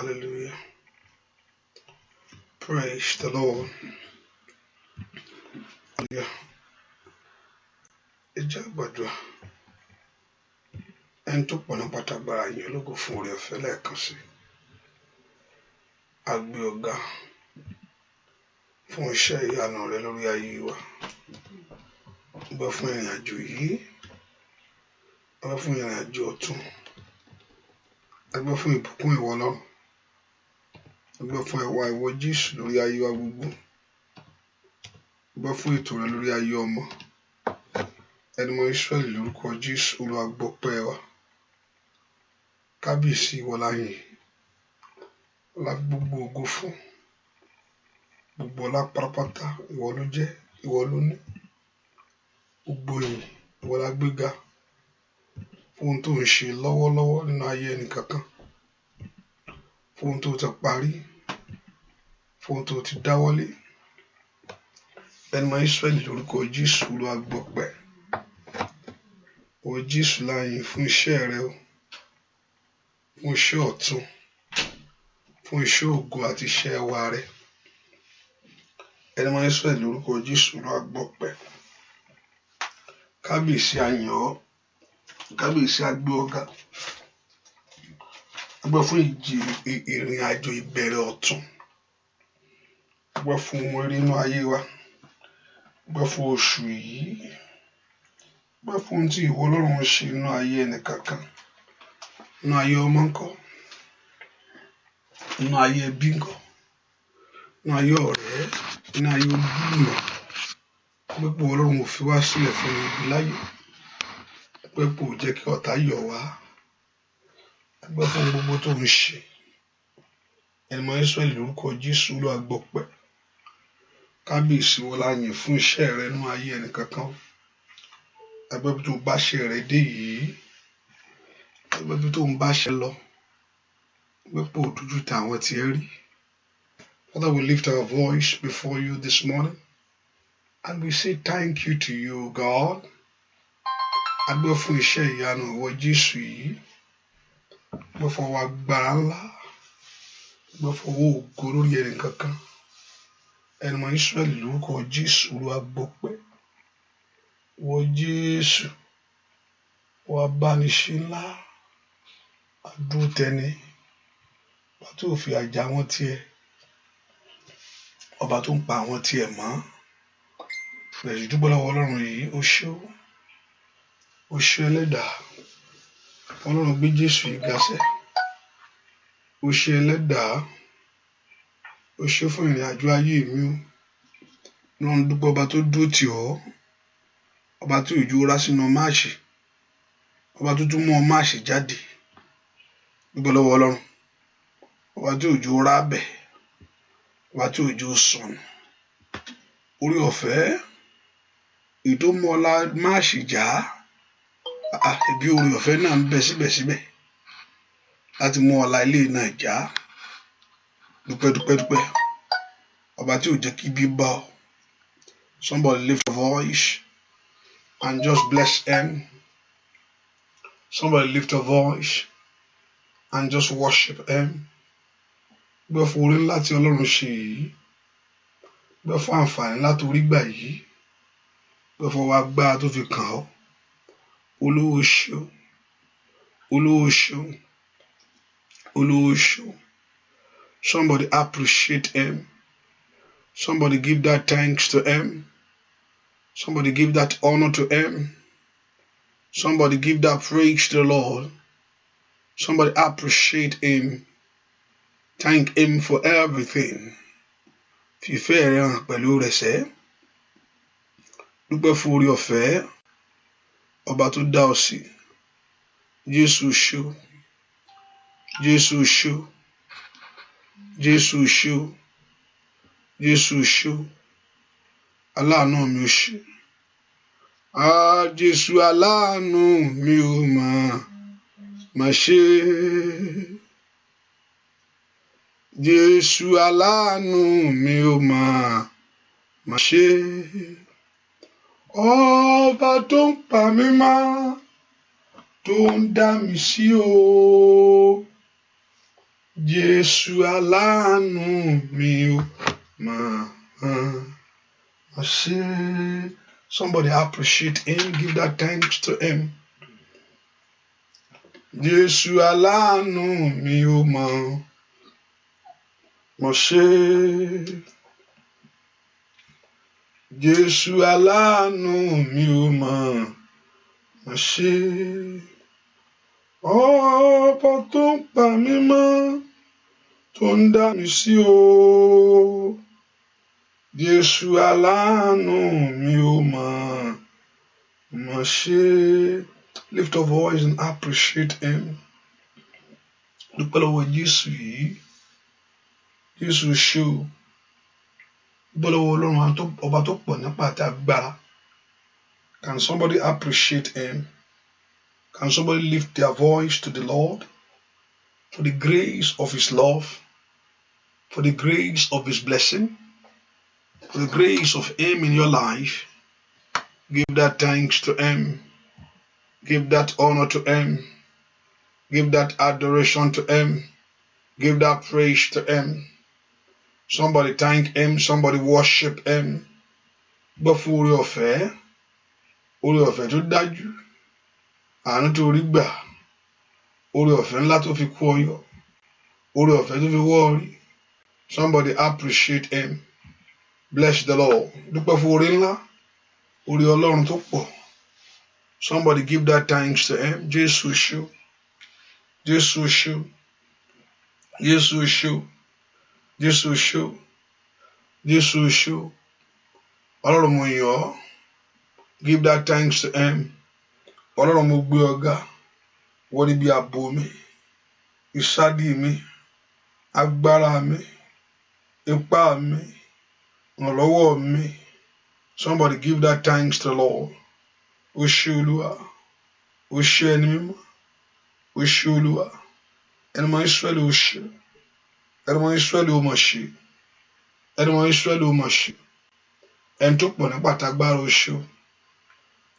Hallelujah. Praise the Lord. Hallelujah. Ẹ jẹ́ á gbàdúrà. Ẹni tó pọ̀ ní pátágbára yín ológo fún oore ọ̀fẹ́ lẹ́ẹ̀kan sí. A gbé ọ̀gá fún iṣẹ́ ìyanu rẹ lórí ayé wa. Gbọ́ fún ìrìn àjò yìí. Gbọ́ fún ìrìn àjò ọ̀tun. Gbọ́ fún ìbùkún ìwọ Ọlọ́run. Gbọ́ fún ẹwà ìwọ Jésù lórí ayé wa gbogbo. Gbọ́ fún ètò rẹ lórí ayé ọmọ. Ẹni mọ Ísírẹ́lì lórúkọ Jésù Olúwa gbọpẹ́ wa. Kábíyèsí ìwọ la yìn. Ọlá gbogbo ògo fún. Gbogbo ọlá pátápátá ìwọ ló jẹ́, ìwọ ló ní. Gbogbo ìyìn ìwọ la gbéga. Fún ohun tó ń ṣe lọ́wọ́lọ́wọ́ nínú ayé ẹnìkankan. Fún ohun tó ti parí. Fún ohun tó ti dáwọ́lé. Ẹni mọ Ísírẹ́lì lórúkọ Jésù Olúwa gbọpẹ́. Ìwọ Jésù la yìn fún iṣẹ́ rẹ o. Fún iṣẹ́ ọ̀tun. Fún iṣẹ́ ògo àti iṣẹ́ ẹwà rẹ. Ẹni mọ Ísírẹ́lì lórúkọ Jésù Olúwa gbọpẹ́. Kábíyèsí a yìn ọ́. Kábíyèsí a gbé ọ̀gá. A gbọ́ fún ìrìn àjò ìbẹ̀rẹ̀ ọ̀tun. A gbọ́ fún ohun rere inú ayé wa. A gbọ́ fún oṣù yìí. A gbọ́ fún ohun tí ìwọ Ọlọ́run ń ṣe inú ayé ẹnìkankan. Inú ayé ọmọ ńkọ́. Inú ayé ẹbí ńkọ́. Inú ayé ọ̀rẹ́. Inú ayé ojúlùmọ̀. Pípò Ọlọ́run ò fi wá sílẹ̀ fún ibi láyé. Pípò ò jẹ́ kí ọ̀tá yọ̀ wá. A gbọ́ fún gbogbo tó ń ṣe. Ẹni mọ Ísírẹ́lì lórúkọ Jésù Olúwa gbọpẹ́. Kábíyèsí ìwọ la yìn fún iṣẹ́ rẹ nínú ayé ẹnìkankan. A gbọ́ bí tó bá ṣe rẹ dé yìí. A gbọ́ bí tó ń bá ṣe lọ. Pípò òdújú ta àwọn tí ẹ rí. Father, we lift our voice before you this morning. And we say thank you to you, God. A gbọ́ fún iṣẹ́ ìyanu ìwọ Jésù yìí. A gbọ́ fún ọwọ́ agbára ńlá. A gbọ́ fún ọwọ́ ògo lórí ẹnìkankan. Ẹni mọ Ísírẹ́lì lórúkọ Jésù Olúwa gbọpẹ́. Ìwọ Jésù. Ìwọ abániṣe ńlá. Adúró tẹni. Ọba tó fi àjà wọn tiẹ̀. Ọba tó ń pa àwọn tiẹ̀ mọ́. Bẹ̀rẹ̀ dúpẹ́ lọ́wọ́ Ọlọ́run yìí ó ṣé o. Ó ṣé ẹlẹ́dàá. Ọlọ́run gbé Jésù yìí ga sẹ́. Ó ṣé ẹlẹ́dàá. Ó ṣé fún ìrìn àjò ayé mi o. Ọlọ́run dúpẹ́ ọba tó dúró tì ọ́. Ọba tí òjò rá sínú máàṣì. Ọba tó tún mú ọ máàṣì jáde. Dúpẹ́ lọ́wọ́ Ọlọ́run. Ọba tí òjò rá bẹ̀. Ọba tí òjò sọnù. Orí ọ̀fẹ́. Ìtò mú ọlá máàṣì já. Ibi orí ọ̀fẹ́ náà ń bẹ síbẹ̀síbẹ̀. Láti mú ọlá ilé náà já. Dúpẹ́. Ọba tí ò jẹ́ kí bí bá ọ. Somebody lift your voice and just bless him. Somebody lift your voice and just worship him. Gbọ́ fún orí ńlá tí Ọlọ́run ṣe yìí. Gbọ́ fún àǹfààní ńlá tó rí gbà yìí. Gbọ́ fún ọwọ́ agbára tó fi kàn ọ́. Olúwa ṣeun. Olúwa ṣeun. Olúwa ṣeun. Somebody appreciate him. Somebody give that thanks to him. Somebody give that honor to him. Somebody give that praise to the Lord. Somebody appreciate him. Thank him for everything. Fífẹ́ rẹ̀ hàn pẹ̀lú rẹ̀ sẹ́. Dúpẹ́ fún orí ọ̀fẹ́. Ọba tó dá ọ sí. Jésù ṣé o. Jésù ṣé o. Jésù ṣé o. Jésù ṣé o. Aláàánú mi ò ṣé. Jésù aláàánú mi ò mà ṣe. Jésù aláàánú mi ò mà ṣe. Ọba tó ń pa mí mọ́. Tó ń dá mi sí o. Jésù aláàánú mi ò máa ṣe. Somebody appreciate him, give that thanks to him. Jésù aláàánú mi ò máa ṣe. Jésù aláàánú mi ò máa ṣe. Ọba tó ń pa mí mọ́, tó ń dá mi sí o. Jésù aláàánú mi ò máa ṣe. Lift your voice and appreciate him. Dúpẹ́ lọ́wọ́ Jésù yìí. Jésù ṣé o. Dúpẹ́ lọ́wọ́ Ọlọ́run ọba tó pọ̀ nípa àti agbára. Can somebody appreciate him? Can somebody lift their voice to the Lord for the grace of his love, for the grace of his blessing, for the grace of him in your life? Give that thanks to him. Give that honor to him. Give that adoration to him. Give that praise to him. Somebody thank him. Somebody worship him. Gbọ́ fún oore ọ̀fẹ́ tó dájú, àánú tó rí gbà, oore ọ̀fẹ́ ńlá tó fi kú ọyọ, oore ọ̀fẹ́ tó fi wọ́ orí. Somebody appreciate him. Bless the Lord. Dúpẹ́ fún oore ńlá, oore Ọlọ́run tó pọ̀. Somebody give that thanks to him. Jésù ṣé o. Jésù ṣé o. Jésù ṣé o. Jésù ṣé o. Jésù ṣé o. Ọlọ́run mo yìn ọ́. Give that thanks to him. Ọlọ́run mo gbé ọ ga. Wọ́n ní bí ààbò mi, ìsádi mi, agbára mi, ipá mi, ìrànlọ́wọ́ mi. Somebody give that thanks to the Lord. Ó ṣé Olúwa. Ó ṣé ẹni mímọ́. Ó ṣé Olúwa. Ẹni mọ́ Ísírẹ́lì ó ṣé. Ẹni mọ́ Ísírẹ́lì ó mọ̀ ṣe. Ẹni mọ́ Ísírẹ́lì ó mọ̀ ṣe. Ẹni tó pọ̀ nípa àtàgbára ó ṣé o.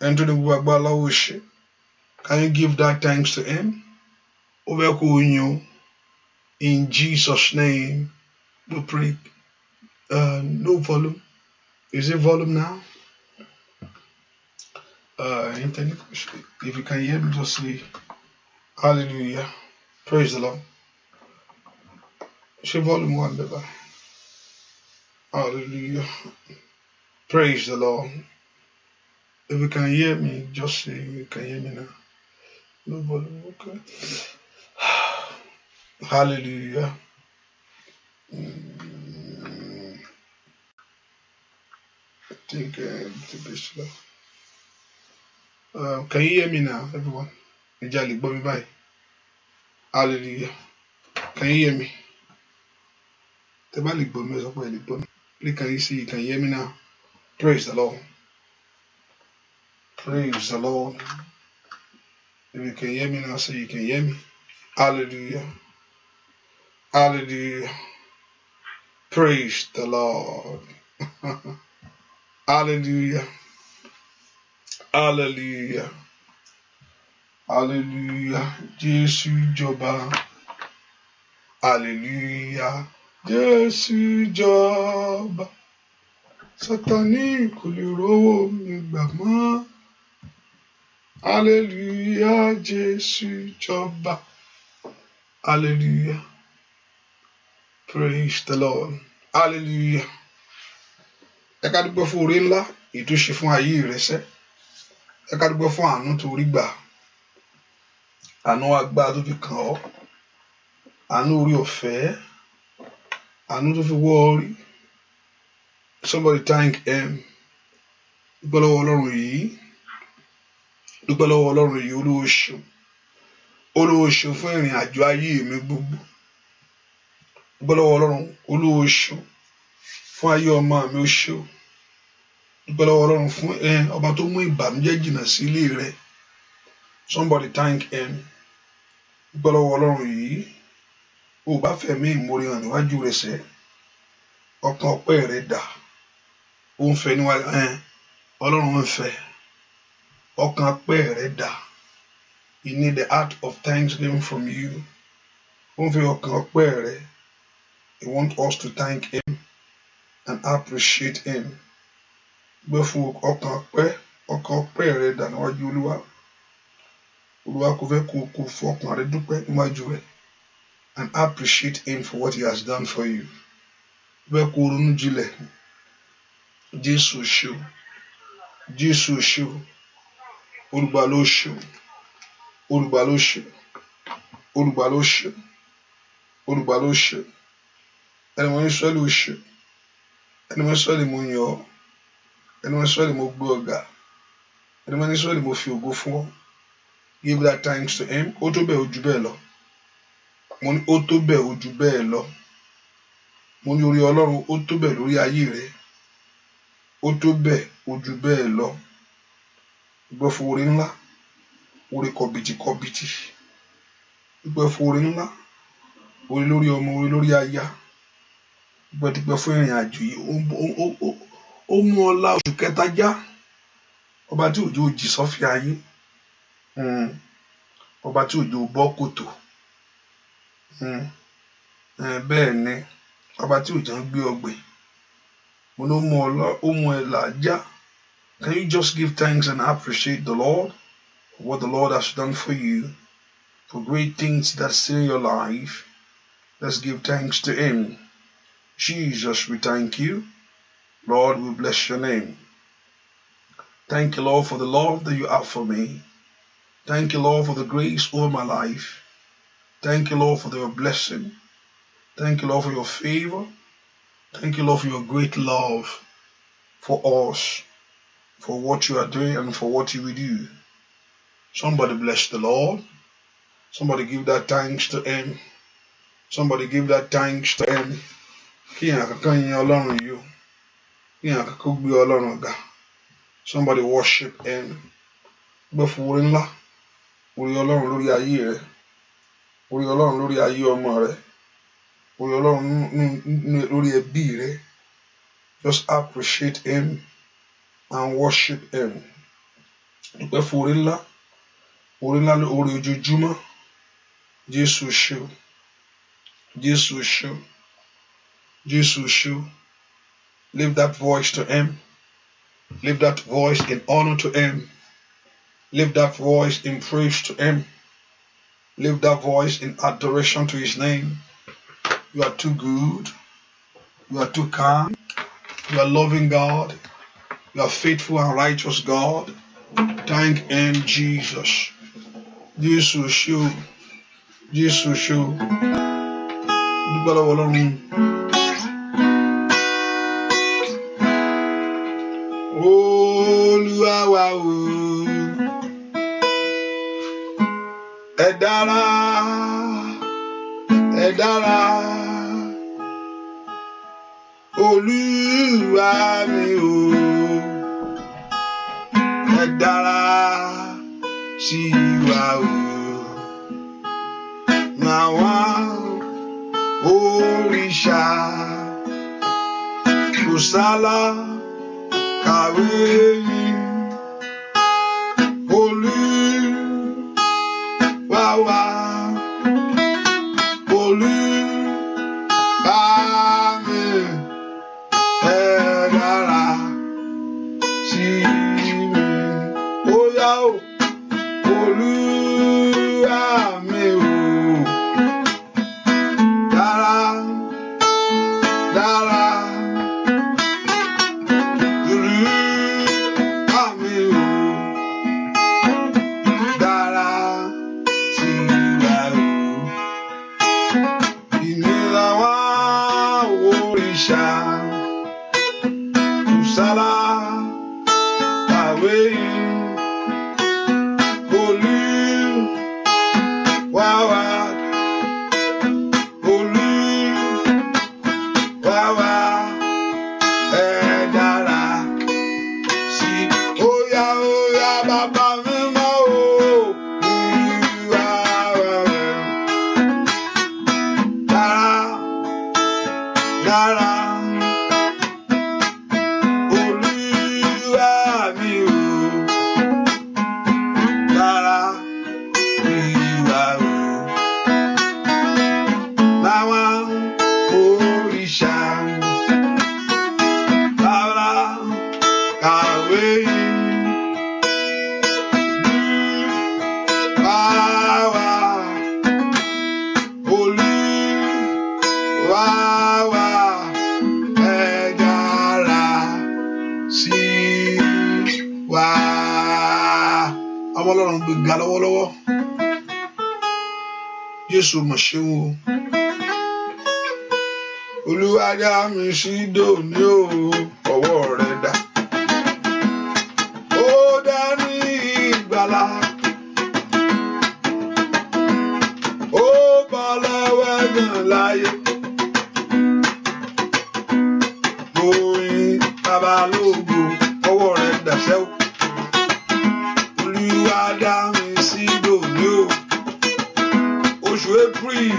Ẹni tó ní gbogbo agbára lọ́wọ́ ó ṣé. Can you give that thanks to him? Ó fẹ́ kó o yìn o. In Jesus' name we pray. No volume. Is it volume now? If you can hear me, just say hallelujah. Praise the Lord. Say volume 1, baby. Hallelujah. Praise the Lord. If you can hear me, just say you can hear me now. No volume, okay. Hallelujah. I think it's a bit slow. Can you hear me now, everyone? Hallelujah. Can you hear me? Please, can you see? You can hear me now? Praise the Lord. Praise the Lord. If you can hear me now, say you can hear me. Hallelujah. Hallelujah. Praise the Lord. Hallelujah. Hallelujah. Hallelujah. Jésù jọba. Hallelujah. Jésù jọba. Sátánì kò lè rówó mi gbà mọ́. Hallelujah. Jésù jọba. Hallelujah. Praise the Lord. Hallelujah. Ẹ ká dúpẹ́ fún oore ńlá èyí tó ṣe fún ayé rẹ sẹ́. Ẹ ká dúpẹ́ fún àánú tó rí gbà. Àánú agbára tó fi kàn ọ́. Àánú orí ọ̀fẹ́. Àánú tó fi wọ́ ọ rí. Somebody thank him. Dúpẹ́ lọ́wọ́ Ọlọ́run yìí. Dúpẹ́ lọ́wọ́ Ọlọ́run yìí. Olúwa ṣeun. Olúwa ṣeun fún ìrìn àjò ayé mi gbogbo. Dúpẹ́ lọ́wọ́ Ọlọ́run. Olúwa ṣeun fún ayé ọmọ mi ó ṣeun. Dúpẹ́ lọ́wọ́ Ọlọ́run fún ọba tó mú ìbànújẹ́ jìnnà sí ilé rẹ. Somebody thank him. Dúpẹ́ lọ́wọ́ Ọlọ́run yìí. O bá fẹ̀mí ìmoore hàn níwájú rẹ̀ sẹ́. Ọkàn ọpẹ́ rẹ̀ dà. Ó ń fẹ́ níwájú Ọlọ́run ń fẹ́. Ọkàn ọpẹ́ rẹ̀ dà. You need the heart of thanksgiving from you. Ó ń fi ọkàn ọpẹ́ rẹ̀. He wants us to thank him and appreciate him. Gbé fún ọkàn ọpẹ́ rẹ̀ dà níwájú Olúwa. Olúwa kò fẹ́ kó fún ọkàn rẹ̀ dúpẹ́ níwájú rẹ̀ and appreciate him for what he has done for you. Gbé kó ronú jinlẹ̀. Jésù ṣe o. Jésù ṣe o. Olùgbàlà ló ṣe o. Olùgbàlà ló ṣe o. Olùgbàlà ló ṣe o. Olùgbàlà ló ṣe o. Ẹni mo ní Ísírẹ́lì ó ṣe. Ẹni mo ní Ísírẹ́lì mo yàn ọ́. Ẹni mo ní Ísírẹ́lì mo gbé ọ̀gá. Ẹni mo ní Ísírẹ́lì mo fi ògo fún ọ. Give that thanks to him. Ó tó bẹ́ẹ̀ ó jù bẹ́ẹ̀ lọ. Mo ní ó tó bẹ́ẹ̀ ó jù bẹ́ẹ̀ lọ. Mo ní orí Ọlọ́run ó tó bẹ́ẹ̀ lórí ayé rẹ. Ó tó bẹ́ẹ̀ ó jù bẹ́ẹ̀ lọ. Gbé fún orí ńlá. Orí kọ̀bìtì. Gbé fún orí ńlá. Orí lórí ọmọ, orí lórí aya. Gbé fún ìrìn àjò yìí. Ó mú ọlá oṣù kẹta já. Ọba tí òjò jì sọ́fì ayé. Ọba tí òjò bọ́ kòtò. Bẹ́ẹ̀ ni ọba tí òjò ń gbé ọgbẹ́. Mo ló mú ẹ làjà. Can you just give thanks and appreciate the Lord for what the Lord has done for you, for great things that's in your life? Let's give thanks to him. Jesus, we thank you. Lord, we bless your name. Thank you, Lord, for the love that you have for me. Thank you, Lord, for the grace over my life. Thank you, Lord, for your blessing. Thank you, Lord, for your favor. Thank you, Lord, for your great love for us, for what you are doing and for what you will do. Somebody bless the Lord. Somebody give that thanks to him. Somebody give that thanks to him. Somebody worship him. Orí ńlá, orí Ọlọ́run lórí ayé rẹ, orí Ọlọ́run lórí ayé ọmọ rẹ, orí Ọlọ́run lórí ẹbí rẹ. Just appreciate him and worship him. Dúpẹ́ fún orí ńlá orí ojoojúmọ́. Jésù ṣe o. Jésù ṣe o. Jésù ṣe o. Lift that voice to him. Lift that voice in honor to him. Lift that voice in praise to him. Lift that voice in adoration to his name. You are too good. You are too kind. You are loving God. You are faithful and righteous God. Thank him, Jesus. Jésù ṣe o. Jésù ṣe o. Dúpẹ́ lọ́wọ́ Ọlọ́run. Olúwa wa o. Ẹ dára. Ẹ dára. Olúwa mi o. Ẹ dára sí wa o. Nàwa òrìṣà kò sálà kàwé yìí. Olúwa wa. Olúwa mi. Ẹ dára sí mi. Ó yá o. Olúwa mi o. Dára, dára. Olúwa mi o. Dára sí wa o. Ìnira wa òrìṣà kò sálà kàwé yìí. Olúwa wa. Olúwa wa. Ẹ dára sí. Ó yá bàbá mímọ́ o. Olúwa wa. Dára, dára. Olúwa mi o. sí wa. Àwọn Ọlọ́run gbéga lọ́wọ́lọ́wọ́. Jésù mà ṣeun o. Olúwa dá mi sí dòní o, ọwọ́ rẹ̀ dá. Ó dá ní ìgbàlà. Ó bọ́ lọ́wọ́ ẹ̀gàn láyé. Mo yin bàbá lógo, ọwọ́ rẹ̀ dàṣẹ́ o. Olúwa dá mi sí dòní o. Oṣù April,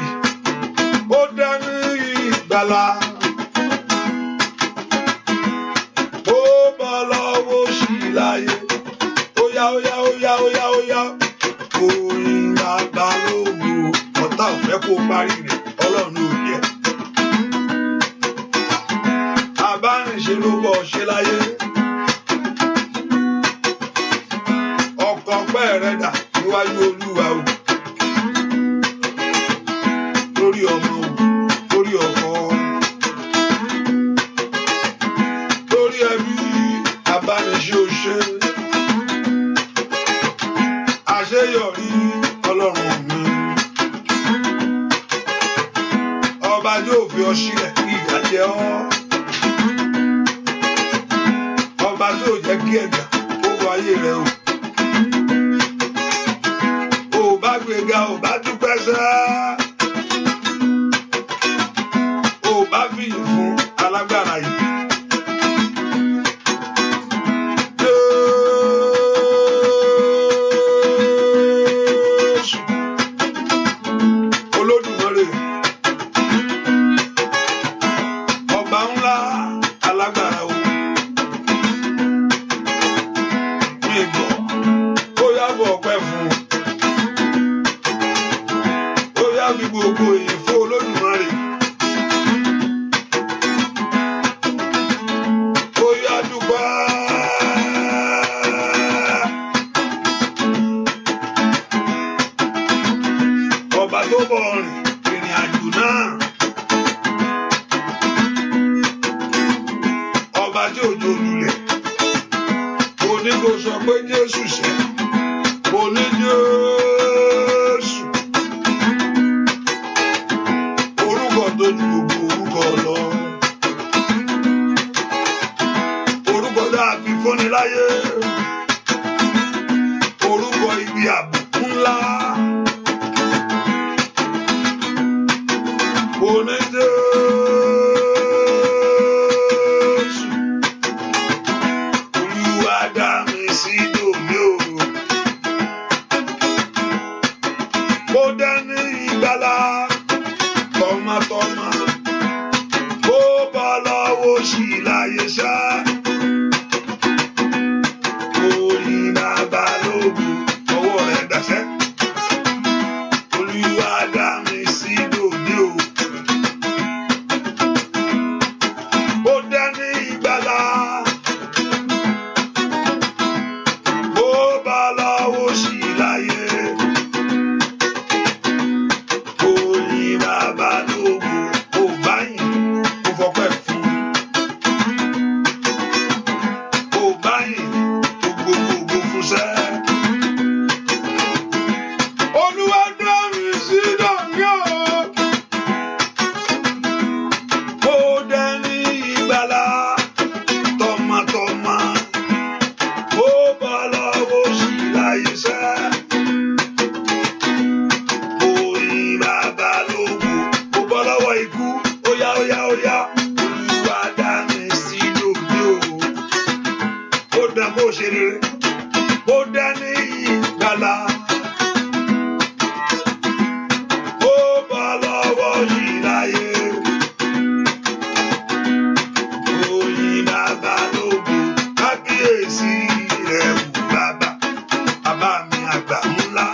ó dá ní ìgbàlà. Ó bọ́ lọ́wọ́ òṣì láyé. Óyá óyá óyá óyá óyá. Oyin bàbá lógo, ọ̀tá ò fẹ́ kó parí rẹ̀, Ọlọ́run ò yẹ. Abánìṣe ló bọ̀ ṣe láyé. Ọkàn pẹ́ rẹ̀ dà níwájú Olúwa o. Lórí ọmọ o, lórí ọkọ, lórí ẹbí, abánìṣe ò ṣe. Àṣeyọrí Ọlọ́run mi. Ọba yóò fi ọ sílẹ̀ kí ìyà jẹ ọ́. Ọba tó jẹ́ kí ẹ̀gà ó wọ ayé rẹ o. Ò bá gbéga, ò bá dúpẹ́ sá. Ò bá fìyìn fún alágbára yìí. Jésù Olódùmarè, ọba ńlá alágbára o. Mi gbọ́, ó yá bọ̀ ọpẹ́ fún un. Ó yá fi gbogbo èyí fún Olódùmarè. Ó yá dúpẹ́. Ọba tó bọ̀ rìn ìrìn àjò náà. Ọba tí òjò lulẹ̀. Mo ní kó sọ pé Jésù ṣẹ. Mo ní Jésù. Orúkọ tó ju gbogbo orúkọ lọ. Orúkọ dàbí fúnni láyé. Orúkọ ibi àbùkù ńlá. Mo ní Jésù. Olúwa dá mi sí dòní o. Mo dá ní ìgbàlà tọmọtọmọ. Ó bọ́ lọ́wọ́ òṣì láyé ṣá. Oyin bàbá lógo, ọwọ́ rẹ̀ dàṣẹ́. Olúwa dá mi sí dòní o. Mo dá ní ìgbàlà. Ó bọ́ lọ́wọ́ òṣì láyé. Oyin bàbá lógo, ó báyìí, ó fọpẹ́ fún un. Ó báyìí, ó gbogbo fún sẹ́. Olúwa dá mi sí dòní o. Mo dá ní ìgbàlà tọmọtọmọ. Ó bọ́ lọ́wọ́ òṣì láyé sẹ́. Oyin bàbá lógo, ó bọ́ lọ́wọ́ ikú. Óyá óyá óyá. Olúwa dá mi sí dòní o. Ó dá bó ṣe rere. Ó dá ní ìgbàlà. Ó bọ́ lọ́wọ́ òṣì láyé. Oyin bàbá lógo, kábíyèsí rẹ̀ wù bàbá. Bàbá mi àgbà ńlá.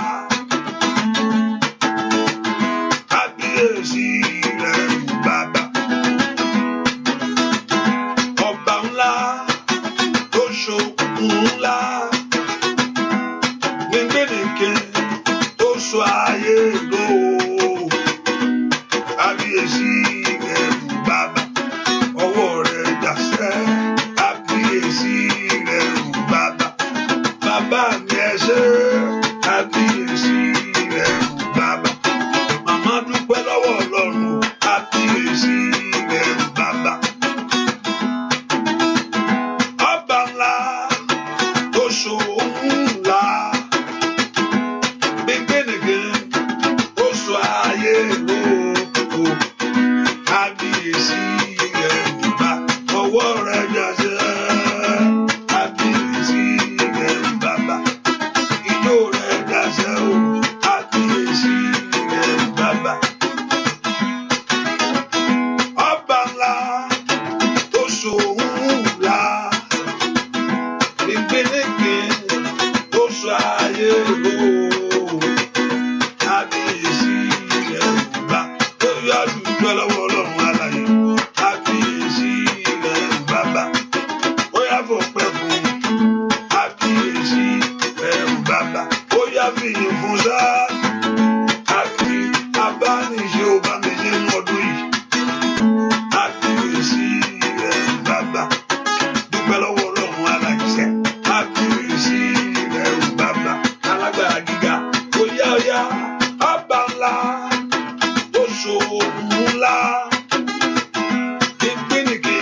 Kábíyèsí rẹ̀ wù bàbá. Ọba ńlá tó ṣokùn ńlá. Gbẹ̀ngbẹ̀nìkẹ tó sọ ayé lò. Kábíyèsí rẹ̀ wù bàbá. Ọwọ́ rẹ̀ dàṣẹ́. Kábíyèsí ìgbéléke tó sọ ayé lò. Kábíyèsí rẹ̀ ò bá ó yá dúpẹ́ lọ́wọ́ Ọlọ́run alààyè. Kábíyèsí rẹ̀ ò bàbá ó yá fọpẹ́ fún. Kábíyèsí rẹ̀ ò bàbá ó yá fìyìn fún sáà. Àti abániṣe ò bá mi nínú ọdún yìí. Kábíyèsí rẹ̀ ò bàbá dúpẹ́ lọ́wọ́ Ọlọ́run alààyè. Kábíyèsí rẹ̀ ò bàbá alágbára gíga ó yá ọba ńlá tó ṣòwò ńlá ìgbénìkì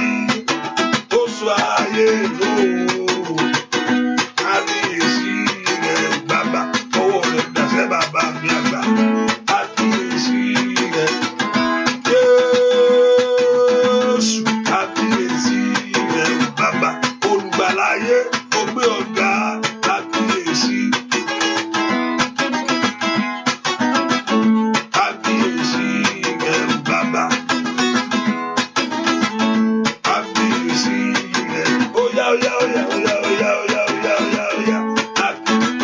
tó sọ ayé lò. Kábíyèsí rẹ̀ ò bàbá ọwọ́ rẹ̀ dàsẹ́ bàbá mi àgbà. Kábíyèsí rẹ̀ Jésù. Kábíyèsí rẹ̀ ò bàbá olùgbàláyé ó gbé ọ̀gá. Kábíyèsí. Kábíyèsí rẹ̀ ò bàbá. Kábíyèsí rẹ̀ ó yá.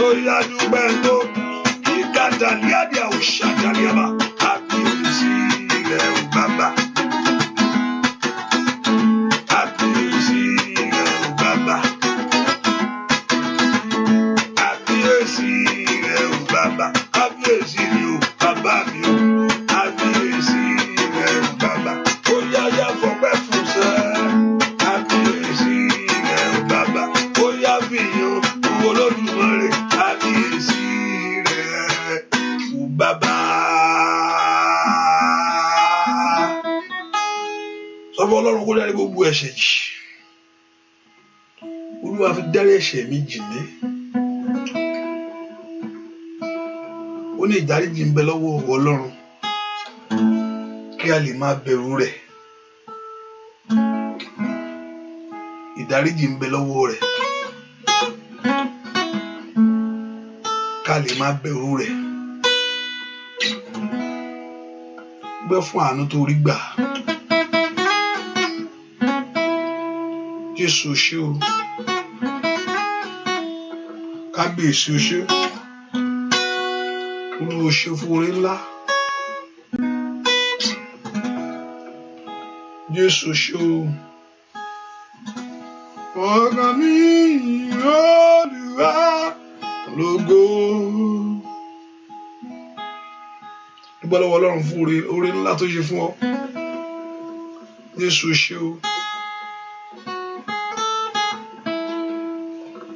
Ó yá dúpẹ́ tó ìkàtàlíàdì àwòṣàtàlíàbà. Kábíyèsí rẹ̀ ò bàbá. Kábíyèsí rẹ̀ ò bàbá. Kábíyèsí rẹ̀ ò bàbá. Kábíyèsí ni ò bàbá mi ò. Kábíyèsí rẹ̀ ò bàbá. Ó yá fọpẹ́ fún sẹ́. Kábíyèsí rẹ̀ ò bàbá. Ó yá fìyìn Olódùmarè. Kábíyèsí rẹ̀ ò bàbá. Sọ fún Ọlọ́run kó dárí gbogbo ẹ̀ṣẹ̀ jì. Olúwa fi dárí ẹ̀ṣẹ̀ mi jì mí. Ó ní ìdáríjì ń bẹ lọ́wọ́ Ọlọ́run kí a lè máa bẹ̀rù rẹ̀. Ìdáríjì ń bẹ lọ́wọ́ rẹ̀ ká lè máa bẹ̀rù rẹ̀. Gbẹ́ fún àánú tó rí gbà. Jésù ṣé o. Kábíyèsí o ṣé. Olúwa ṣe fún oore ńlá. Jésù ṣé o. Ọ̀gá mi Olúwa lógo. Dúpẹ́ lọ́wọ́ Ọlọ́run fún oore ńlá tó ṣe fún ọ. Jésù ṣé o.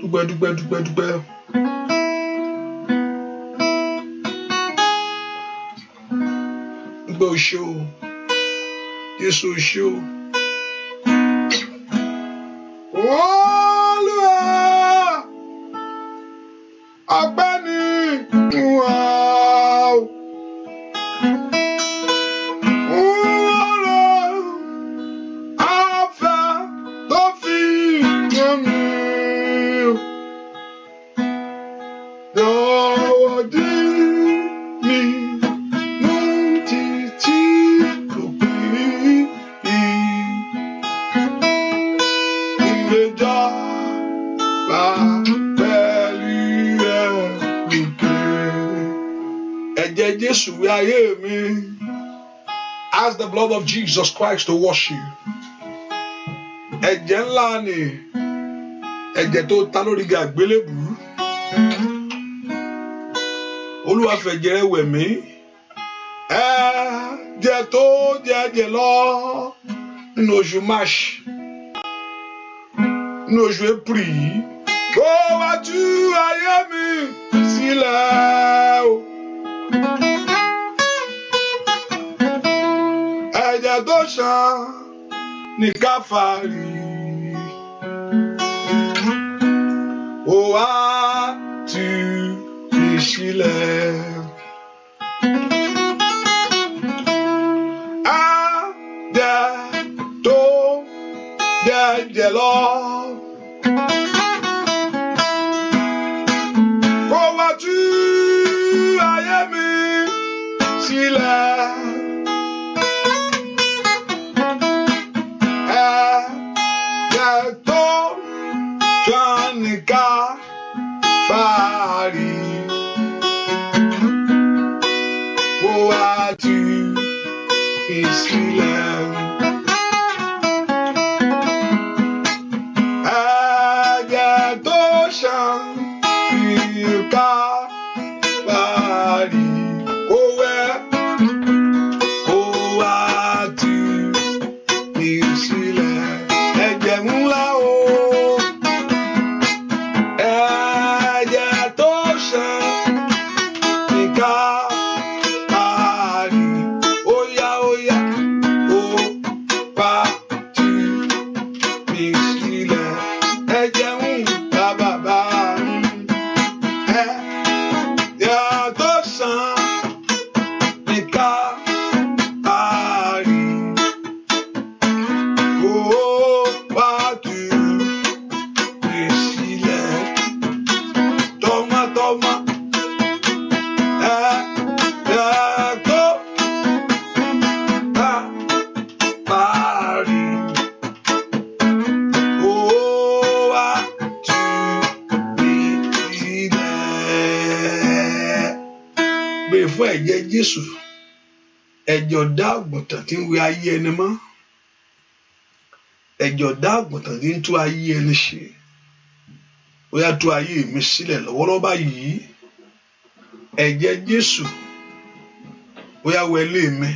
Dúpẹ́. Dúpẹ́ o ṣé o. Jésù ṣé o. Olúwa ọpẹ́ ni wà ó. Ọlọ́run afẹ́ tó fi hàn mí. Lọ́wọ́ dí mi mú títí lópin. Ìgbèjà bá pẹ̀lú ẹ̀ lókè. Ẹ̀jẹ̀ Jésù wẹ ayé mi. Ask the blood of Jesus Christ to wash you. Ẹ̀jẹ̀ ńlá ni ẹ̀jẹ̀ tó ta lórí igi àgbélébùú. Olúwa fẹ̀jẹ̀ rẹ̀ wẹ̀ mí. Ẹ̀jẹ̀ tó jẹ̀jẹ̀ lọ nínú oṣù March, nínú oṣù April yìí. Kó wá tú ayé mi sílẹ̀ o. Ẹ̀jẹ̀ tó ṣàn ní Káfárì. Ó wá tú mi sílẹ̀. Ẹ̀jẹ̀ tó jẹ̀jẹ̀ lọ. Kó wá tú ayé mi sílẹ̀. Ẹ̀jẹ̀ tó ṣàn ní Káfárì ó wá tú mi sílẹ̀. Ẹ̀jẹ̀ tó ṣàn ní Káfárì ó wẹ̀ ó wá tú mi sílẹ̀. Ẹ̀jẹ̀ ńlá o. Jésù ẹ̀jẹ̀ ọ̀dá àgùntàn tí ń wẹ ayé ẹni mọ́, ẹ̀jẹ̀ ọ̀dá àgùntàn tí ń tú ayé ẹni ṣe, ó yá tú ayé mi sílẹ̀ lọ́wọ́lọ́wọ́ báyìí. Ẹ̀jẹ̀ Jésù ó yá wẹ ilé mi.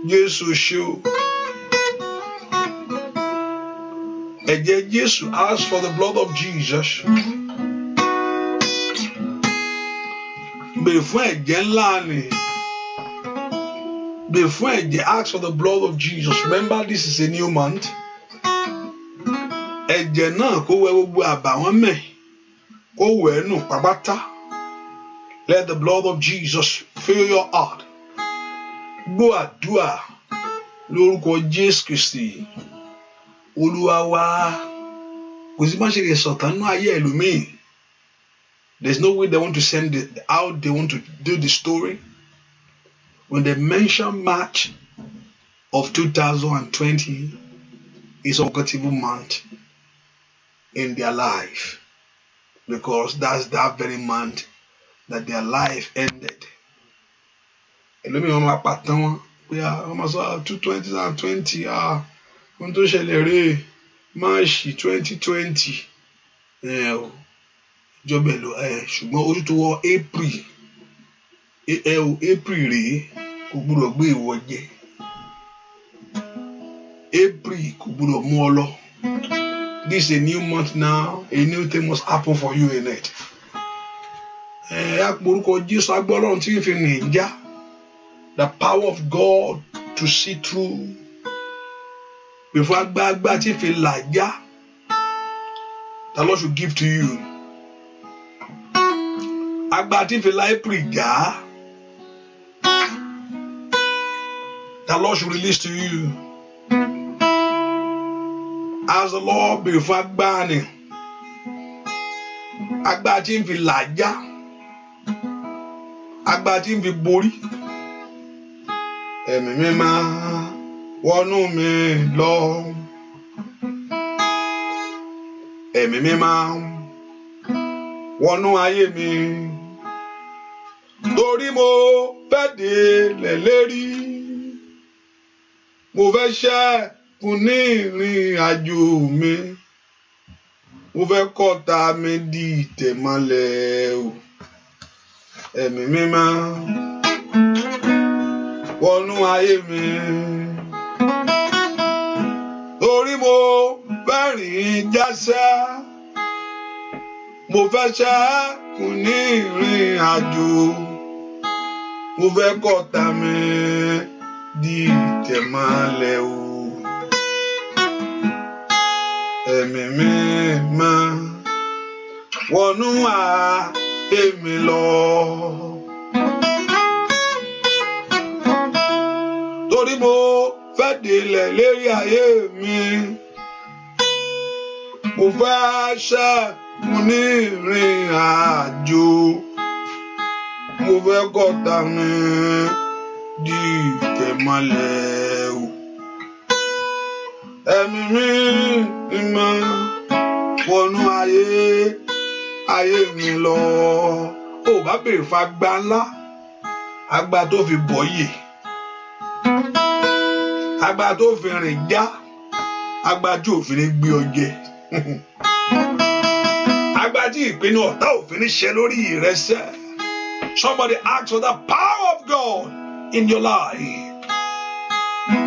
Jésù ṣe o. Ẹ̀jẹ̀ Jésù, ask for the blood of Jesus. Before fún ẹ̀jẹ̀ ńlá ni. Bèè fún ẹ̀jẹ̀, ask for the blood of Jesus. Remember, this is a new month. Ẹ̀jẹ̀ náà kó wẹ gbogbo àbàwọ́n mẹ́, kó wẹ̀ nù pàpàtà. Let the blood of Jesus fill your heart. Gbọ́ àdúrà lórúkọ Jésù Kristi. Olúwa wa, kò sí bá ṣe lè sọ̀tàn nínú ayé ẹlòmíì. There's no way they want to send it out. They want to do the story. When they mention March of 2020, it's a forgettable month in their life, because that's that very month that their life ended. Ẹlòmíì wọn máa pàtàn wọn pé wọn máa sọ 2020 ohun tó ṣẹlẹ̀ rèé March 2020 ìjọba ẹ̀lò ṣùgbọ́n ojú tó wọ April rèé kò gbúdọ̀ gbé ìwọ jẹ. April kò gbúdọ̀ mú ọ lọ. This is a new month now. A new thing must happen for you in it. Àpòrúkọ Jésù agbọ́ Ọlọ́run tí ń fi rìn já. The power of God to see through. Before agbágbá tí fi là já. The Lord should give to you. Agbára tí fi là April já. The Lord should release to you. As the Lord before agbára ni. Agbára tí fi là já. Agbára tí fi borí. Ẹ̀mí mímọ́ wọnú mi lọ. Ẹ̀mí mímọ́ wọnú ayé mi. Torí mo fẹ́ dé lẹ́lẹ́rí. Mo fẹ́ ṣẹ́kùn ní ìrìn àjò mi. Mo fẹ́ kọ́ta mi di ìtẹ̀mọ́lẹ̀ o. Ẹ̀mí mímọ́ wọnú ayé mi. Torí mo fẹ́ rìn jásẹ́. Mo fẹ́ ṣẹ́kùn ní ìrìn àjò. Mo fẹ́ kọ́ta mi di ìtẹ̀mọ́lẹ̀ o. Ẹ̀mí mímọ́ wọnú ayé mi lọ. Torí mo fẹ́ délẹ̀ lérí ayé mi. Mo fẹ́ ṣẹ́kùn ní ìrìn àjò. Mo fẹ́ kọ́ta mi di ìtẹ̀mọ́lẹ̀ o. Ẹ̀mí mímọ́ wọnú ayé mi lọ. Ó bá béèrè fún agbára ńlá, agbára tó fi bọ́ yè, agbára tó fi rìn já, agbára tí òfin ní gbé ọ jẹ, agbára tí ìpinnu ọ̀tá òfin ní ṣẹ lórí ìrẹsẹ̀. Somebody ask for the power of God in your life.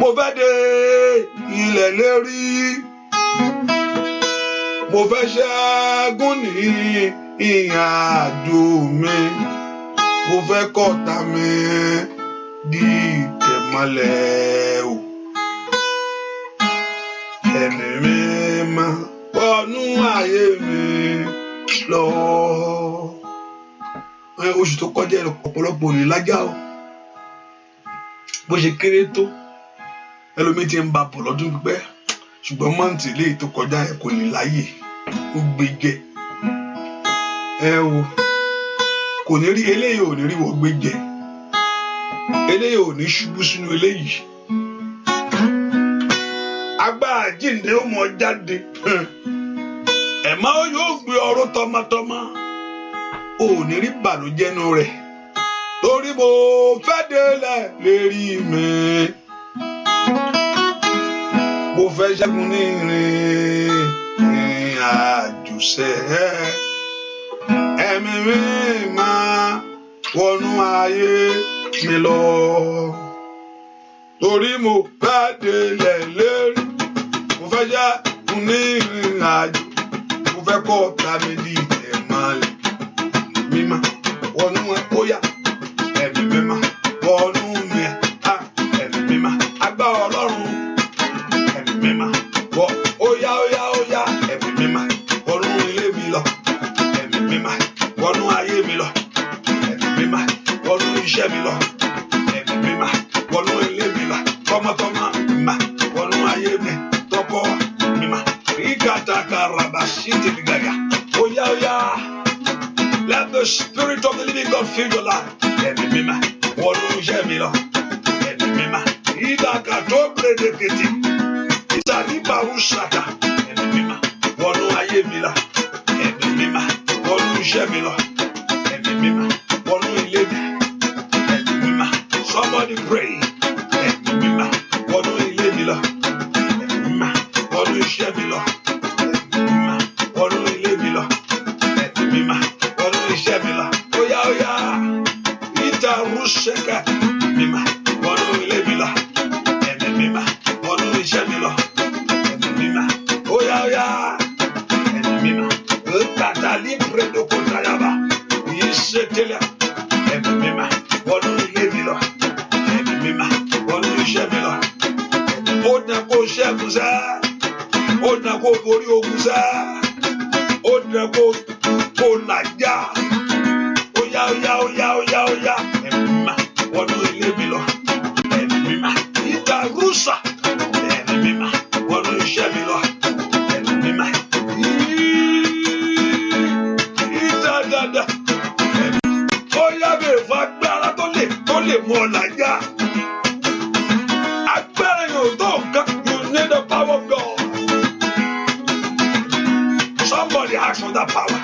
Mo fẹ́ dé ilẹ̀ lérí, mo fẹ́ ṣẹ́gun ní ìrìn àjò mi, mo fẹ́ kọ́ta mi di ìtẹ̀mọ́lẹ̀ o. Ẹ̀mí mímọ́ wọnú ayé mi lọ. Oṣù tó kọjá ọ̀pọ̀lọpọ̀ ní lájà o, bó ṣe kéré tó ẹlòmíì ti ń ba bọ̀ lọ́dún pípẹ́, ṣùgbọ́n mọ́ǹtì lè tó kọjá ẹ̀ kò ní láyè, ó gbé jẹ. O kò ní rí eléyìí, ò ní rí wọ́n gbé jẹ, eléyìí ò ní ṣubú sínú eléyìí. Agbára jíǹde ó mọ jáde, ẹ̀mọ́ yóò gbé ọrọ̀ tọmọtọmọ, ò ní rí bànújẹ́ nú rẹ̀, torí mo fẹ́ délẹ̀ lérí mi, mo fẹ́ ṣẹ́gun ní ìrìn àjò sẹ́. Ẹ̀mí mímọ́ wọnú ayé mi lọ, torí mo fẹ́ délẹ̀ lérí, mo fẹ́ ṣẹ́gun ní ìrìn àjò, mo fẹ́ kọ́ ọ̀tá mi di ìtẹ̀mọ́lẹ̀. Mímọ́ wọnú óyá, ẹ̀mí mímọ́ wọnú mi, ẹ̀mí mímọ́ agbára Ọlọ́run, ẹ̀mí mímọ́ wọ óyá, ẹ̀mí mímọ́ wọnú ilé mi lọ, ẹ̀mí mímọ́ wọnú ayé mi lọ, ẹ̀mí mímọ́ wọnú iṣẹ́ mi lọ, ẹ̀mí mímọ́ wọnú ilé mi lọ, tọmọtọmọ mímọ́ wọnú ayé mi, tọkọ mímọ́ ìgàtàkà rabasiti gàgà óyá. Let the Spirit of the living God fill your life. Ẹ̀mí mímọ́ wọnú iṣẹ́ mi lọ, ẹ̀mí mímọ́ ìdàkà tó gbèdékètè ìsàlíbàrúṣàkà, ẹ̀mí mímọ́ wọnú ayé mi lọ, ẹ̀mí mímọ́ wọnú iṣẹ́ mi lọ, ẹ̀mí mímọ́ wọnú ilé mi, ẹ̀mí mímọ́. Somebody pray. Ẹ̀mí mímọ́ wọnú ilé mi lọ, ẹ̀mí mímọ́ wọnú iṣẹ́ mi lọ, ẹ̀mí mímọ́ wọnú ilé mi lọ, ẹ̀mí mímọ́ wọnú iṣẹ́ mi lọ. Óyá ìtàrúṣẹ́kà, mímọ́ wọnú ilé mi lọ, ẹ̀mí mímọ́ wọnú iṣẹ́ mi lọ, ẹ̀mí mímọ́. Óyá ẹ̀mí mímọ́ tàtàlí pẹ̀lúkọ̀tàyàbá yìí ṣe tẹ́lẹ̀, ẹ̀mí mímọ́ wọnú ilé mi lọ, ẹ̀mí mímọ́ wọnú iṣẹ́ mi lọ. Ó dẹ̀ kó ṣẹ́gun sẹ́, ó dẹ̀ kó borí ogun sẹ́, ó dẹ̀ kó làjà. Óyá ẹ̀mí mímọ́ wọnú ilé mi lọ, ẹ̀mí mímọ́ ìdàrúṣà, ẹ̀mí mímọ́ wọnú iṣẹ́ mi lọ, ẹ̀mí mímọ́ ìdàdàdà. Óyá bèrè fún agbára tó lè mú ọ làjà. Agbára yóò tó nǹkan. You need the power of God. Somebody ask for that power.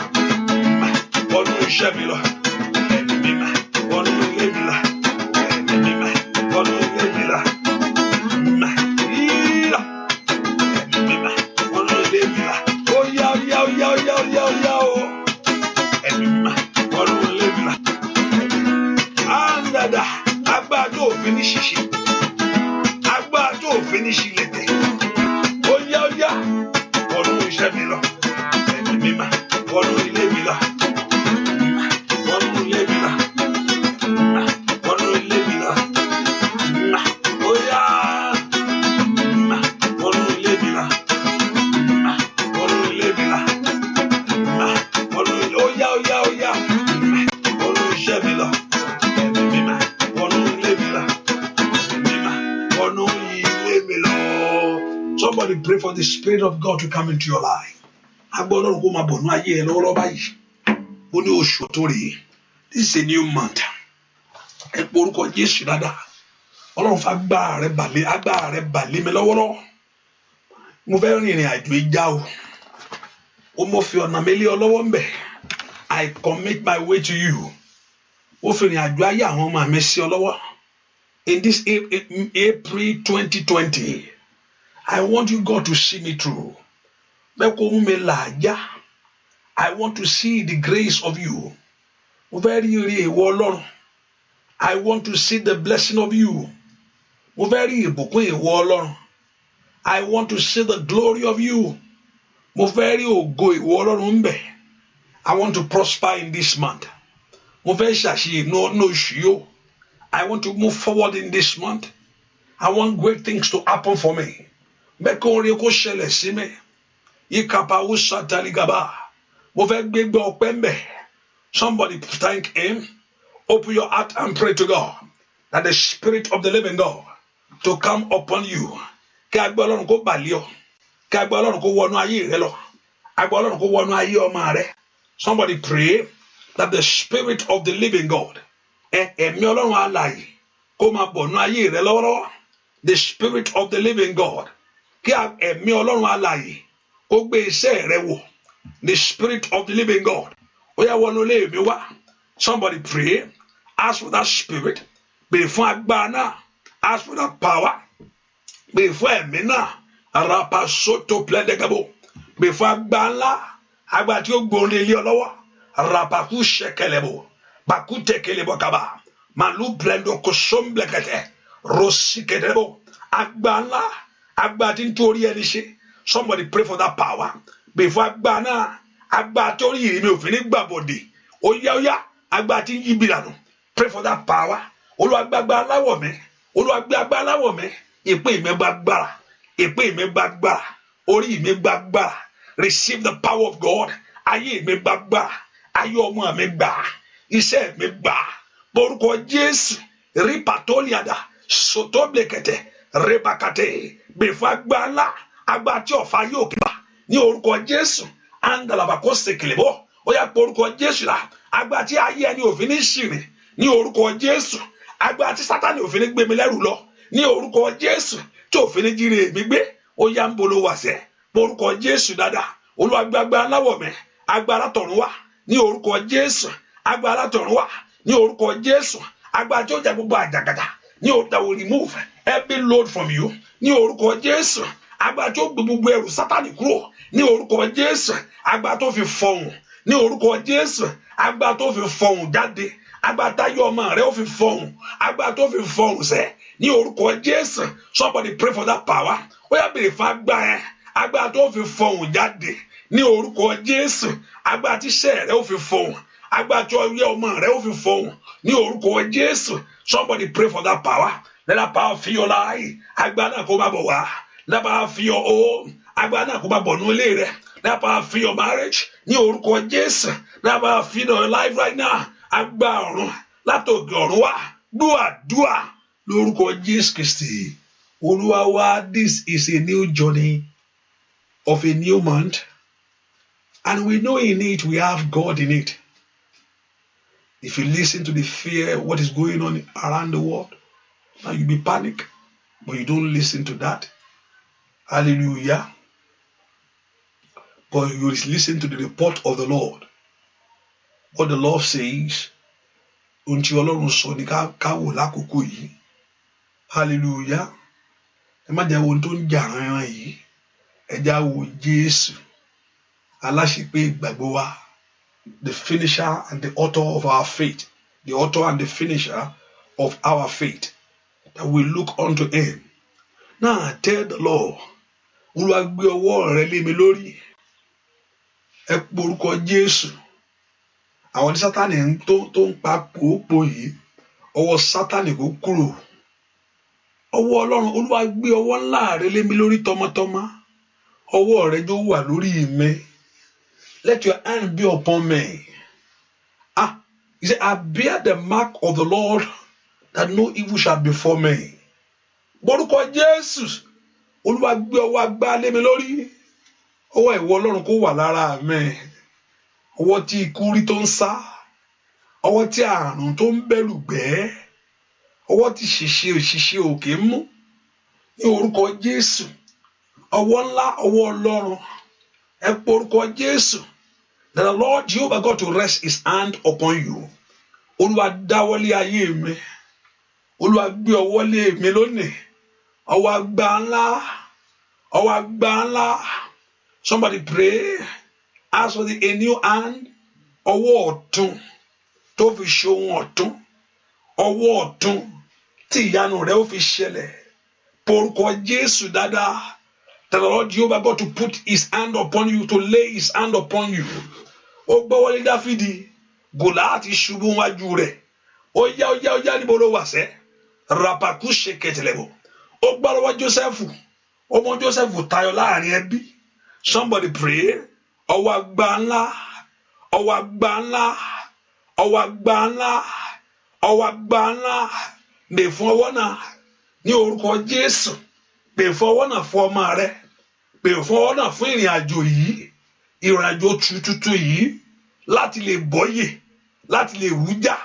Wọnú iṣẹ́ mi lọ, ẹ̀mí mímọ́ wọnú ilé mi lọ, ẹ̀mí mímọ́ wọnú ilé mi lọ, ẹ̀mí mímọ́ wọnú ilé mi lọ. Óyá o, ẹ̀mí mímọ́ wọnú ilé mi lọ. Àndàdà agbára tó òfin ní ṣíṣe, agbára tó òfin ní ṣílẹ̀tẹ̀. Óyá wọnú iṣẹ́ mi lọ, ẹ̀mí mímọ́ wọnú ilé mi lọ. Somebody pray for the Spirit of God to come into your life. Agbọ́dọ̀ kó máa bọ̀ ní ayé ẹ lọ́wọ́lọ́wọ́ báyìí. Ó ní oṣù tó rèé. This is a new month. Ẹ pé orúkọ Jésù dáadáa. Ọlọ́run fa agbára rẹ balẹ̀ mi lọ́wọ́lọ́wọ́. Mo fẹ́ rìn ìrìn àjò ìjà o. ó mo fi ọ̀nà mi lé ọ lọ́wọ́ ńbẹ̀. I commit my way to you. Ó fi ìrìn àjò ayé àwọn ọmọ mi sí ọ lọ́wọ́. In this April 2020, I want you, God, to see me through. Bẹ́ẹ̀ kó mú mi làájá. I want to see the grace of you. Mo fẹ́ rí ire ìwọ Ọlọ́run. I want to see the blessing of you. Mo fẹ́ rí ìbùkún ìwọ Ọlọ́run. I want to see the glory of you. Mo fẹ́ rí ògo ìwọ Ọlọ́run ńbẹ̀. I want to prosper in this month. Mo fẹ́ ṣàṣeyẹ ní oṣù yìí. I want to move forward in this month. I want great things to happen for me. Bẹ́ẹ̀ kó orin kó ṣẹlẹ̀ sí mi. Ìkàpá ó ṣàtàlígàbà. Mo fẹ́ gbégbé ọpẹ́ ńbẹ̀. Somebody thank him. Open your heart and pray to God that the Spirit of the living God to come upon you. Kí agbẹ́ Ọlọ́run kó bà lé ọ. Kí agbẹ́ Ọlọ́run kó wọnú ayé rẹ lọ. Agbẹ́ Ọlọ́run kó wọnú ayé ọmọ rẹ. Somebody pray that the Spirit of the living God, ẹ̀mí Ọlọ́run alààyè, kó máa bọ̀ nú ayé rẹ lọ́wọ́lọ́wọ́. The Spirit of the living God, kí ẹ̀mí Ọlọ́run alààyè kó gbé iṣẹ́ rẹ wò. The Spirit of the living God, ó yá wọnú ilé mi wá. Somebody pray, ask for that Spirit. Béèrè fún agbára náà. Ask for that power. Béèrè fún ẹ̀mí náà. Arapa soto pledegabo. Béèrè fún agbára ńlá. Agbára tí ó gbóhùn ilé ọ lọ́wọ́. Rapaku shekelebo. Baku tekelebo kaba. Malu blendo kosom blekete. Rosikedebo. Agbára ńlá. Agbára tí ń torí ẹni ṣe. Somebody pray for that power. Béèrè fún agbára náà. Agbára tí orí ìrìn mi ò fi ní gbàbọ̀dé. Oya. Agbára tí ń yí bìlànà. Pray for that power. Olúwa gbé agbára láwọ̀ mi. Olúwa gbé agbára láwọ̀ mi. Ìpín mi gba agbára. Ìpín mi gba agbára. Orí mi gba agbára. Receive the power of God. Ayé mi gba agbára. Ayé ọmọ mi gbà. Iṣẹ́ mi gbà. Borúkọ Jésù. Ripatoliada. Sotoblekete. Rebakate. Bèfọ́ agbára ńlá. Agbára tí ọ̀fà yóò kíbà. Ní orúkọ Jésù. Andalabako sekelebo. Ó yá porúkọ Jésù la. Agbára tí ayé ẹni òfin ní ṣìrìn. Ní orúkọ Jésù. Agbára tí Sátánì òfin ní gbé mi lẹ́rù lọ. Ní orúkọ Jésù. Tí òfin ní jíire mi gbé. Ó yá ń bolo wàṣẹ. Porúkọ Jésù dáadáa. Olúwa gbé agbára láwọ̀ mi. Agbára tọ̀run wá. Ní orúkọ Jésù. Agbára tọ̀run wá. Ní orúkọ Jésù. Agbára tí ó jẹ gbogbo àjàgàdà. Ní orúkọ that will remove every load from you. Ní orúkọ Jésù. Agbára tí ó gbé gbogbo ẹrù Sátánì kúrò. Ní orúkọ Jésù. Agbára tó fi fọhùn. Ní orúkọ Jésù. Agbára tó fi fọhùn jáde. Agbára táyé ọmọ rẹ ó fi fọhùn. Agbára tó fi fọhùn sẹ́. Ní orúkọ Jésù. Somebody pray for that power. Ó yá béèrè fún agbára yẹn. Agbára tó fi fọhùn jáde. Ní orúkọ Jésù. Agbára tí iṣẹ́ rẹ ó fi fọhùn. Agbára tí ọyẹ́ ọmọ rẹ ó fi fọhùn. Ní orúkọ Jésù. Somebody pray for that power. Let that power fill your life. Agbára náà kó má bọ̀ wá. Let that power fill your home. Agbára náà kó má bọ̀ nú ilé rẹ. Let that power fill your marriage. Ní orúkọ Jésù. Let that power fill your life right now. Agbára ọ̀run látòkè ọ̀run wá. Dúà lórúkọ Jésù Kristi. Olúwa wá, this is a new journey of a new month. And we know in it, we have God in it. If you listen to the fear, what is going on around the world, now you be panic, but you don't listen to that. Hallelujah. But you listen to the report of the Lord. What the Lord says, unti Ọlọ́run sọ ní ká wò lákòókò yìí. Hallelujah. Ẹ má jẹ́ wo tó ń jà rán yìí. Ẹ já wo Jésù. Aláṣepé ìgbàgbọ́ wa. The finisher and the author of our faith. The author and the finisher of our faith. That we look unto him. Now tell the Lord. Olúwa gbé ọwọ́ rẹ lé mi lórí. Ẹ porúkọ Jésù. Àwọn Sátánì tó ń pa pòópò yìí. Ọwọ́ Sátánì kó kúrò. Ọwọ́ Ọlọ́run, Olúwa gbé ọwọ́ ńlá rẹ lé mi lórí tọmọtọmọ. Ọwọ́ rẹ jó wà lórí mi. Let your hand be upon me. He said, I bear the mark of the Lord that no evil shall befall me. Borúkọ Jésù. Olúwa gbé ọwọ́ agbára lé mi lórí. Ọwọ́ ìwọ Ọlọ́run kó wà lára mi. Ọwọ́ tí ikú rí tó ń sá. Ọwọ́ tí àrùn tó ń bẹ̀rù gbẹ́. Ọwọ́ tí ṣìṣe òkè ń mú. Ní orúkọ Jésù. Ọwọ́ ńlá, ọwọ́ Ọlọ́run. ẹ porúkọ Jésù. That the Lord Jehovah God to rest his hand upon you. Olúwa dáwọ́lé ayé mi. Olúwa gbé ọwọ́ lé mi lónìí. Ọwọ́ agbára ńlá. Ọwọ́ agbára ńlá. Somebody pray. Ask for a new hand. Ọwọ́ ọ̀tún tó fi ṣe ohun ọ̀tún. Ọwọ́ ọ̀tún tí ìyanu rẹ̀ ó fi ṣẹlẹ̀. Porúkọ Jésù dáadáa. That the Lord Jehovah God to put his hand upon you, to lay his hand upon you. Ó gbọ́wọ́lé Dáfídì, Gòláàtì ṣubú wájú rẹ̀. Ó yá níbo ló wà sẹ́? Rapaku ṣe kẹtẹlẹ̀bọ̀. Ó gbá lọ́wọ́ Jósẹ́fù. Ọmọ Jósẹ́fù tayọ láàrin ẹbí. Somebody pray. Ọwọ́ agbára ńlá. Ọwọ́ agbára ńlá. Ọwọ́ agbára ńlá. Ọwọ́ agbára ńlá. Bè fún ọwọ́ náà ní orúkọ Jésù. Bè fún ọwọ́ náà fún ọmọ rẹ̀. Bè fún ọwọ́ náà fún ìrìn àjò yìí. Ìrìn àjò tuntun yìí láti lè bọ́yè, láti lè rújà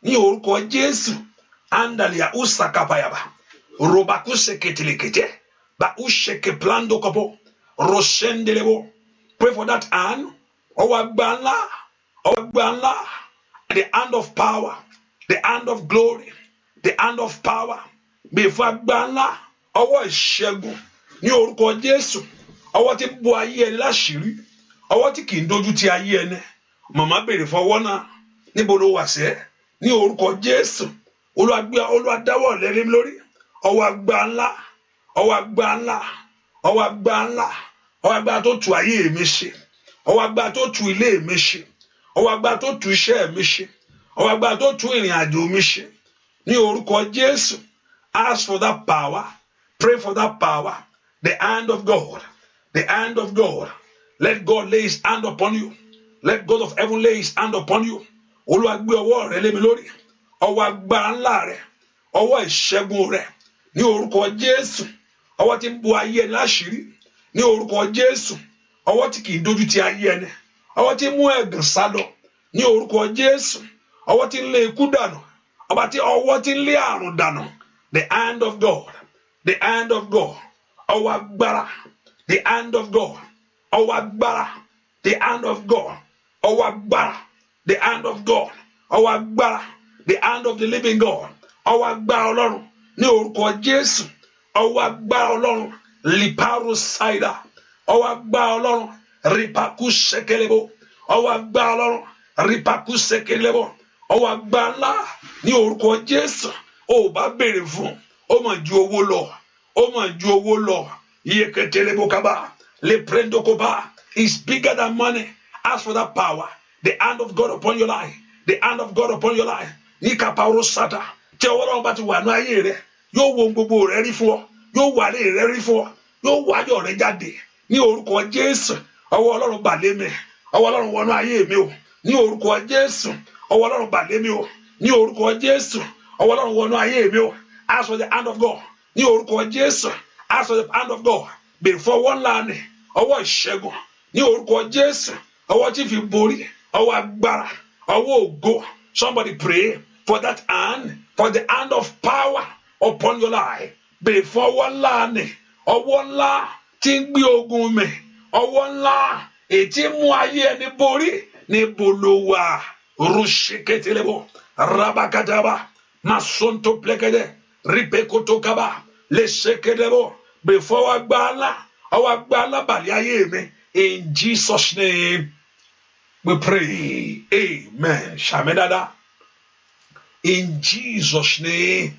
ní orúkọ Jésù. Andalia usakapayaba. Robakuse ketelekete. Ba usheke plando kopo. Roshendelebo. Pray for that hand. Owagbanla. The hand of power. The hand of glory. The hand of power. Before agbanla. Ọwọ́ ìṣẹ́gun ní orúkọ Jésù. Ọwọ́ tí bò ayé ẹni láṣìírí. Ọwọ́ tí kì í dojú ti ayé ẹni. Màmá béèrè fọwọ́ náà níbo ló wà sẹ́ ní orúkọ Jésù. Olúwa dáwọ́ lé mi lórí. Ọwọ́ agbára ńlá. Ọwọ́ agbára ńlá. Ọwọ́ agbára ńlá. Ọwọ́ agbára tó tú ayé mi ṣe. Ọwọ́ agbára tó tú ilé mi ṣe. Ọwọ́ agbára tó tú iṣẹ́ mi ṣe. Ọwọ́ agbára tó tú ìrìn àjò mi ṣe. Ní orúkọ Jésù. Ask for that power. Pray for that power. The hand of God. The hand of God. Let God lay his hand upon you. Let God of heaven lay his hand upon you. Olúwa gbé ọwọ́ rẹ̀ lé mi lórí. Ọwọ́ agbára ńlá rẹ̀. Ọwọ́ ìṣẹ́gun rẹ̀. Ní orúkọ Jésù. Ọwọ́ tí ń bò ayé ẹni láṣìírí. Ní orúkọ Jésù. Ọwọ́ tí kì í dojú ti ayé ẹni. Ọwọ́ tí ń mú ẹ̀gàn sálọ. Ní orúkọ Jésù. Ọwọ́ tí ń lé ikú dànù. Ọwọ́ tí ń lé àrùn dànù. The hand of God. The hand of God. Ọwọ́ agbára. The hand of God. Ọwọ́ agbára. The hand of God. Ọwọ́ agbára. The hand of God. Ọwọ́ agbára. The hand of the living God. Ọwọ́ agbára Ọlọ́run. Ní orúkọ Jésù. Ọwọ́ agbára Ọlọ́run. Liparu saida. Ọwọ́ agbára Ọlọ́run. Ripaku sekelebo. Ọwọ́ agbára Ọlọ́run. Ripaku sekelebo. Ọwọ́ agbára ńlá. Ní orúkọ Jésù. Ó bá béèrè fún. Ó mà ju owó lọ. Ó mà ju owó lọ. Yeketelebo kaba. Le prendo koba. Is bigger than money. Ask for that power. The hand of God upon your life. The hand of God upon your life. Ní kaparo sata. Tí ọwọ́ Ọlọ́run bá ti wà ní ayé rẹ̀. Yóò wo gbogbo rẹ̀ rí fún ọ. Yóò wà lé rẹ̀ rí fún ọ. Yóò wá ayọ̀ rẹ̀ jáde. Ní orúkọ Jésù. Ọwọ́ Ọlọ́run bà lé mi. Ọwọ́ Ọlọ́run wọnú ayé mi o. Ní orúkọ Jésù. Ọwọ́ Ọlọ́run bà lé mi o. Ní orúkọ Jésù. Ọwọ́ Ọlọ́run wọnú ayé mi o. Ask for the hand of God. Ní orúkọ Jésù. Ask for the hand of God. Before one line. Ọwọ́ ìṣẹ́gun. Ní orúkọ Jésù. Ọwọ́ tí fi borí. Ọwọ́ agbára. Ọwọ́ ògo. Somebody pray for that hand. For the hand of power upon your life. Before one line. Ọwọ́ ńlá tí ń gbé ogun mi. Ọwọ́ ńlá ètí mú ayé ẹni borí. Níbo ló wà? Rusheketelebo. Rabakataba. Masonto plekede. Ripekoto kaba. Lesekedebo. Before agbala. Our agbala bali ayé mi. In Jesus' name we pray. Amen. Shamedada. In Jesus' name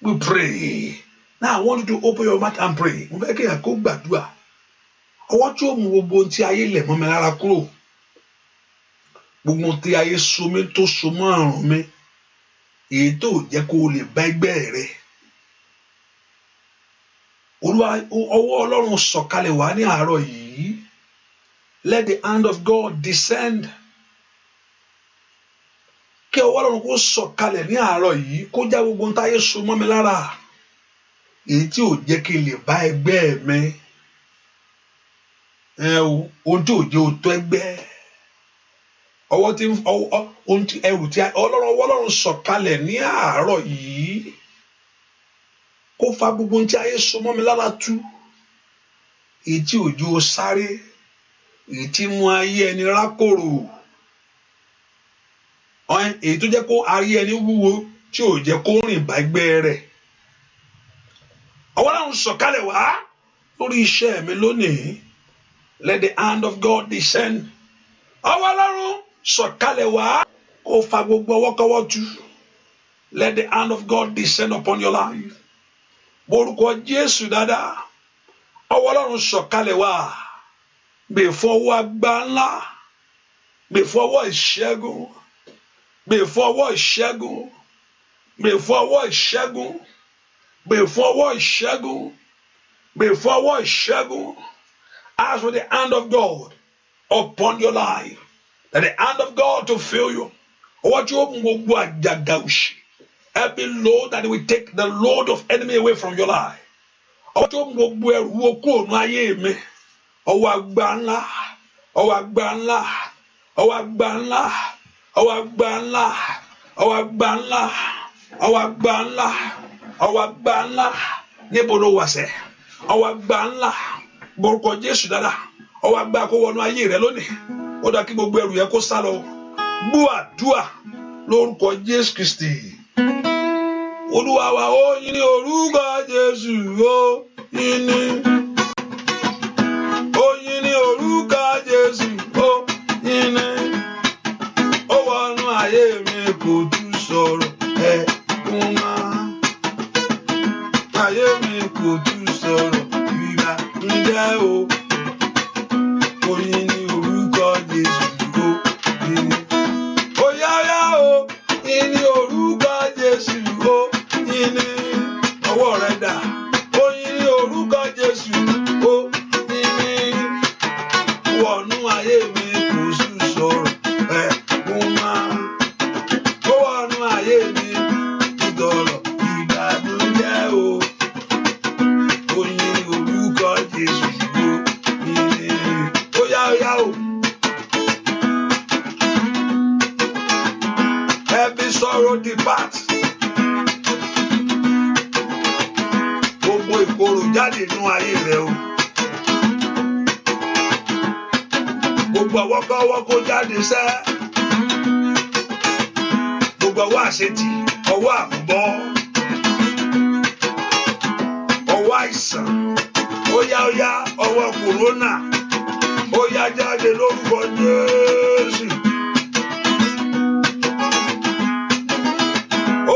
we pray. Now I want you to open your mouth and pray. Mo fẹ́ kí ẹ kó gbàdúrà. Ọwọ́ tí ó mú gbogbo tí ayé lẹ̀ mọ́ mi lára kúrò. Gbogbo tí ayé so mi tó so mọ́ àrùn mi. Èyí tó jẹ́ kó o lè bá ẹgbẹ́ rẹ. Ọwọ́ Ọlọ́run sọ̀kalẹ̀ wá ní àárọ̀ yìí. Let the hand of God descend. Kí ọwọ́ Ọlọ́run kó sọ̀kalẹ̀ ní àárọ̀ yìí kó já gbogbo tí ayé so mọ́ mi lára. Èyí tí ò jẹ́ kí n lè bá ẹgbẹ́ mi. Ohun tí ò jẹ́ o tó ẹgbẹ́. Ọwọ́ tí ohun tí ẹrù tí ọwọ́ Ọlọ́run sọ̀kalẹ̀ ní àárọ̀ yìí. Kó fa gbogbo tí ayé so mọ́ mi lára tú. Èyí tí ò jẹ́ o sáré. èyí tí mú ayé ẹni rákòrò, èyí tó jẹ́ kó ayé ẹni wúwo tí ò jẹ́ kó rìn bá ẹgbẹ́ rẹ̀. Ọwọ́ Ọlọ́run sọ̀kalẹ̀ wá lórí iṣẹ́ mi lónìí. Let the hand of God descend. Ọwọ́ Ọlọ́run sọ̀kalẹ̀ wá kó fa gbogbo ọwọ́kọ́wọ́ tú. Let the hand of God descend upon your life. Borúkọ Jésù dáadáa. Ọwọ́ Ọlọ́run sọ̀kalẹ̀ wá. Gbè fún ọwọ́ agbára ńlá. Gbè fún ọwọ́ ìṣẹ́gun. Gbè fún ọwọ́ ìṣẹ́gun. Gbè fún ọwọ́ ìṣẹ́gun. Gbè fún ọwọ́ ìṣẹ́gun. Gbè fún ọwọ́ ìṣẹ́gun. Ask for the hand of God upon your life. That the hand of God to fill you. Ọwọ́ tí ó mú gbogbo àjàgà òṣì. Every load that will take the load of enemy away from your life. Ọwọ́ tí ó mú gbogbo ẹrù wo kúrò ní ayé mi. Ọwọ́ agbára ńlá. Ọwọ́ agbára ńlá. Ọwọ́ agbára ńlá. Ọwọ́ agbára ńlá. Ọwọ́ agbára ńlá. Ọwọ́ agbára ńlá. Ọwọ́ agbára ńlá. Níbo ló wà sẹ́? Ọwọ́ agbára ńlá. Borúkọ Jésù dáadáa. Ọwọ́ agbára kó wọnú ayé rẹ lónìí. Ó dá kí gbogbo ẹrù yẹn kó sá lọ. Gbọ́ àdúrà lórúkọ Jésù Kristi. Olúwa wa ó yìn ní orúkọ Jésù ó yìn ní. Ó yìn ní orúkọ Jésù ó yìn ní. Ó wọnú ayé mi kò tún sọ̀rọ̀ ẹkún mọ́. Ayé mi kò tún sọ̀rọ̀ ìbànújẹ́ o. Ó yìn ní orúkọ Jésù ó yìn ní. Ó yáyá o, yìn ní orúkọ Jésù ó yìn ní. Ọwọ́ rẹ̀ dà. Ó yìn ní orúkọ Jésù ó yìn ní. Wọnú ayé mi kò tún sọ̀rọ̀ ẹkún mọ́. Ó wọnú ayé mi kò sọ̀rọ̀ ìbànújẹ́ o. Ó yìn ní orúkọ Jésù ó yìn ní. Ó yá o. Every sorrow depart. Gbogbo ìkorò jáde nínú ayé rẹ o. Gbogbo ọwọ́kọ́wọ́ kó jáde sẹ́. Gbogbo ọwọ́ àṣetì, ọwọ́ àkùbọ́, ọwọ́ àìsàn, ó yá, ọwọ́ kòrónà, ó yá jáde lórúkọ Jésù.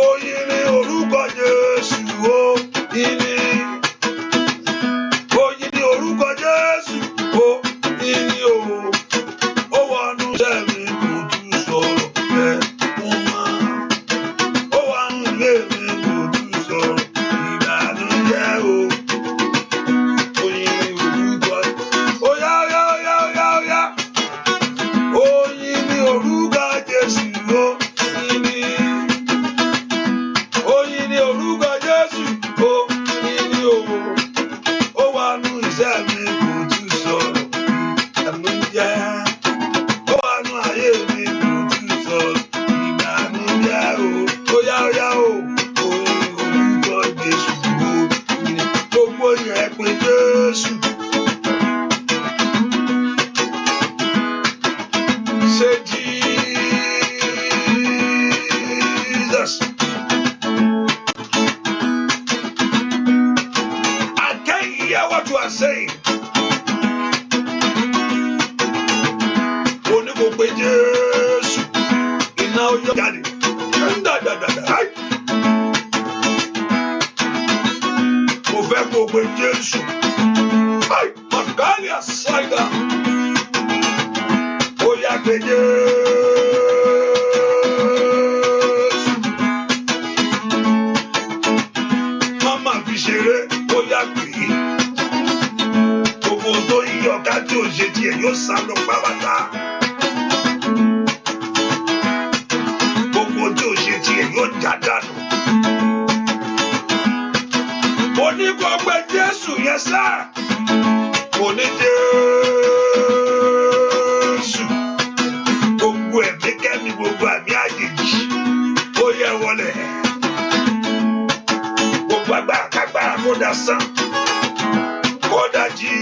Ó yìn ní orúkọ Jésù ó yìn ní. Ó yìn ní orúkọ Jésù ó yìn ní o. Ó wọnú iṣẹ́ mi kò tún sọ̀rọ̀ ẹkún mọ́. Ó wọnú ilé mi kò tún sọ̀rọ̀ ìbànújẹ́ o. Ó yìn ní orúkọ. Ó yá. Ó yìn ní orúkọ Jésù ó yìn ní. Ó yìn ní orúkọ Jésù ó yìn ní o. Ó wọnú iṣẹ́ mi kò tún sọ̀rọ̀ ìbànújẹ́. Ó wọnú ayé mi kò tún sọ̀rọ̀ ìbànújẹ́ o. Ó yá o. Ó yìn ní orúkọ Jésù ó yìn ní. Gbogbo yẹn pé Jésù. Say Jesus. I can't hear what you are saying. Ó ní kó pe Jésù. Iná ó yọ jáde. Mo fẹ́ kó pe Jésù. Màkàlì àṣàyà. Ó yá pe Jésù. Máma fi ṣeré, ó yá pè é. Gbogbo tó yí ọ̀ká tí ò ṣe tiẹ̀ yóò sá lọ pápátá. Gbogbo tí ò ṣe tiẹ̀ yóò já dànù. Mo ní kó pe Jésù yẹn sá. Mo ní Jésù. Gbogbo ẹ̀mí kẹ́mi, gbogbo àmì àjèjì. Ó yẹ wọlé. Gbogbo agbára kágbára kó dasán. Kó dájí.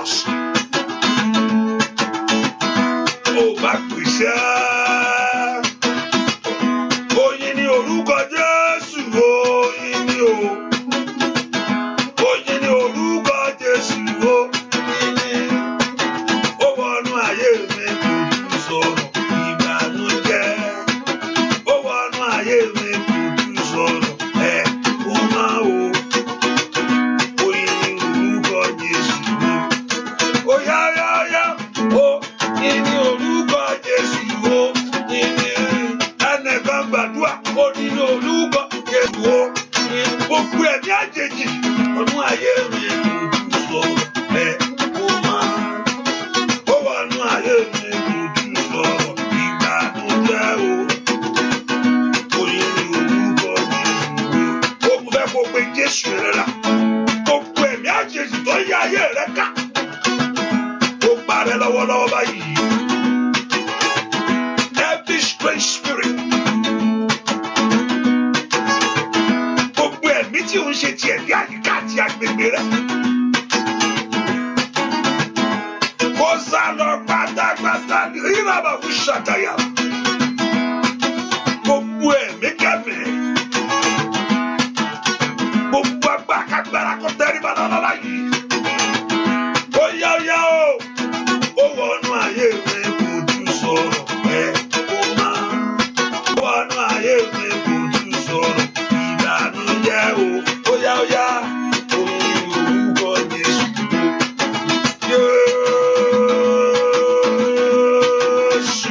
Jesus. Ó bá pèsè. Oyin ni orúkọ Jésù, oyin ni o. Oyin ni orúkọ Jésù, oyin ni. Ó wọnú ayé mi kò tún sọ̀rọ̀ ìbànújẹ́. Ó wọnú ayé mi kò tún sọ̀rọ̀ ẹ̀kún máa o. Oyin ni orúkọ Jésù, o. Ó yá yá yá, oyin ni orúkọ Jésù, oyin ni. Ẹnìkan gbàdúrà, oyin ni orúkọ Jésù, o. Gbogbo ẹ̀mí àjèjì ọdún ayé mi kò tún sọ̀rọ̀ ẹ̀kún máa. Ó wọnú ayé mi kò tún sọ̀rọ̀ ìbànújẹ́ o. Oyin ni orúkọ Jésù, o. Ó mú fẹ́ kó pe Jésù rẹ̀ rà. Gbogbo ẹ̀mí àjèjì tó yẹ ayé rẹ̀ ká. Ó parẹ́ lọ́wọ́lọ́wọ́ báyìí. Every strange spirit. Gbogbo ẹ̀mí tí ò ń ṣe tiẹ̀ ní àyíká àti agbègbè rẹ̀. Kó sá lọ pátápátá ní ìràbà fún ṣàtàyà. Gbogbo ẹ̀mí kẹ́mí. Gbogbo agbára kó tẹ́ríba lọ́lọ́lá yìí. Ó yá yá o. Ó wọnú ayé mi kò tún sọ̀rọ̀ kó máa. Ó wọnú ayé mi kò tún sọ̀rọ̀ ìbànújẹ́ o. Ó yá ó yá. Oyin ni orúkọ Jésù. Jésù.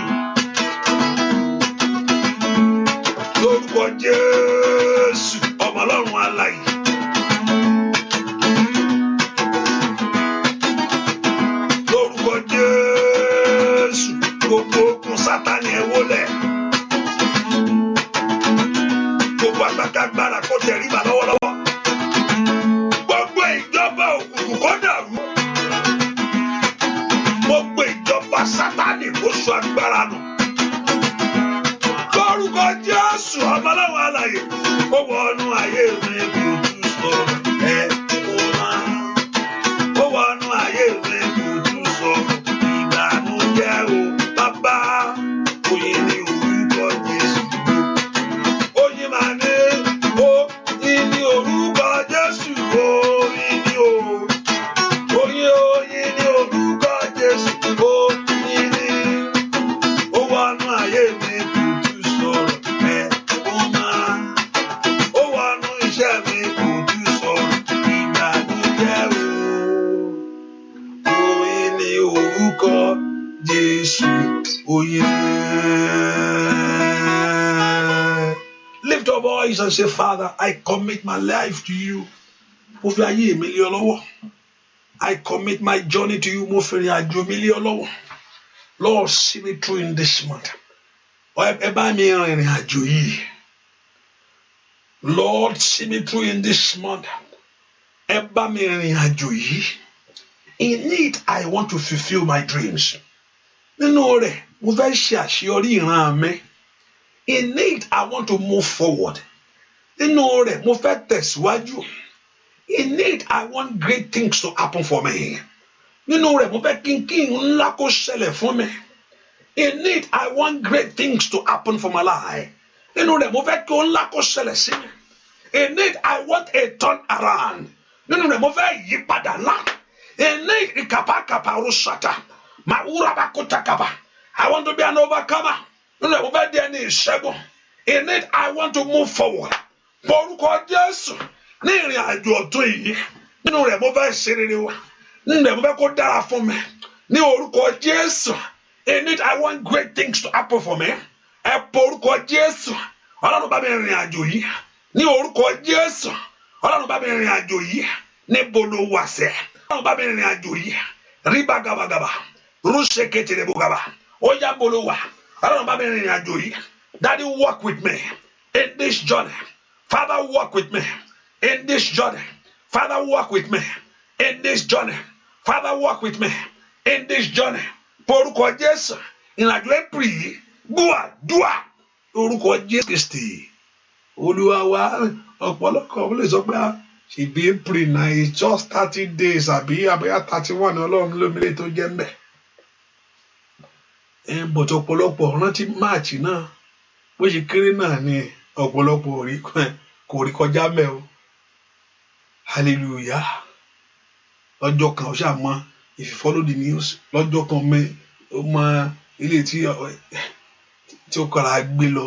Lórúkọ Jésù, ọmọ Ọlọ́run alààyè. Lórúkọ Jésù, gbogbo ogun Sátánì ẹ wólẹ̀. Gbogbo agbára kó tẹríba lọ́wọ́lọ́wọ́. Gbogbo ìjọba òkùnkùn kó dàrú. Gbogbo ìjọba Sátánì kó sọ agbára nù. Lórúkọ Jésù, ọmọ Ọlọ́run alààyè. Ó wọnú ayé mi kò tún sọ̀rọ̀ ẹ̀kún máa. Ó wọnú ayé mi kò tún sọ̀rọ̀ ìbànújẹ́ o. Bàbá, oyin ni orúkọ Jésù. Oyin máa ní, oyin ni orúkọ Jésù, oyin ni o. Oyin ni orúkọ Jésù, oyin ni. Ó wọnú ayé mi kò tún sọ̀rọ̀ ẹ̀kún máa. Ó wọnú iṣẹ́ mi kò tún sọ̀rọ̀ ìbànújẹ́ o. Oyin ni orúkọ Jésù, oyin. Lift your voice and say, Father, I commit my life to you. Mo fi ayé mi lé ọ lọ́wọ́. I commit my journey to you. Mo fi ìrìn àjò mi lé ọ lọ́wọ́. Lord, see me through in this month. Ẹ bá mi rìn ìrìn àjò yìí. Lord, see me through in this month. Ẹ bá mi rìn ìrìn àjò yìí. In it, I want to fulfill my dreams. Nínú rẹ̀, mo fẹ́ ṣe àṣeyọrí ìran mi. In it, I want to move forward. Nínú rẹ̀, mo fẹ́ tẹ̀síwájú. In it, I want great things to happen for me. Nínú rẹ̀, mo fẹ́ kí ńlá kó ṣẹlẹ̀ fún mi. In it, I want great things to happen for my life. Nínú rẹ̀, mo fẹ́ kí ńlá kó ṣẹlẹ̀ sí mi. In it, I want a turn around. Nínú rẹ̀, mo fẹ́ yí padà ńlá. In it, ìkàpàkàpà rúṣàtà. Màwúràbàkútàkàbà. I want to be an overcomer. Nínú rẹ̀, mo fẹ́ di ẹni ìṣẹ́gun. In it, I want to move forward. Orúkọ Jésù ní ìrìn àjò ọ̀tún yìí. Nínú rẹ̀, mo fẹ́ ṣe rere wa. Nínú rẹ̀, mo fẹ́ kó dára fún mi. Ní orúkọ Jésù. In it, I want great things to happen for me. Ẹ pọ orúkọ Jésù. Ọlọ́run bá mi rìn àjò yìí. Ní orúkọ Jésù. Ọlọ́run bá mi rìn àjò yìí. Níbo ló wà sẹ́? Ọlọ́run bá mi rìn àjò yìí. Ríbà gàbàgàbà. Rúṣe kékeré bùgàbà. Ó yá bolo wà. Ọlọ́run bá mi rìn àjò yìí. Daddy, walk with me in this journey. Father, walk with me in this journey. Father, walk with me in this journey. Father, walk with me in this journey. Porúkọ Jésù, ìrìnàjò April yìí, dúà, orúkọ Jésù Kristi. Olúwa wa, ọ̀pọ̀lọpọ̀ lè sọ pé ṣèbí April náà is just 30 days àbí 31 ọlọ́run lómìnira tó jẹ́ mbẹ̀. But ọ̀pọ̀lọpọ̀ rántí March náà bó ṣe kéré náà ni ọ̀pọ̀lọpọ̀ kò rí kọjá mẹ́ o. Hallelujah. Lọ́jọ́ kan ó ṣàmọ́ if you follow the news lọ́jọ́ kan mọ ilé tí ó kọ́ra gbé lọ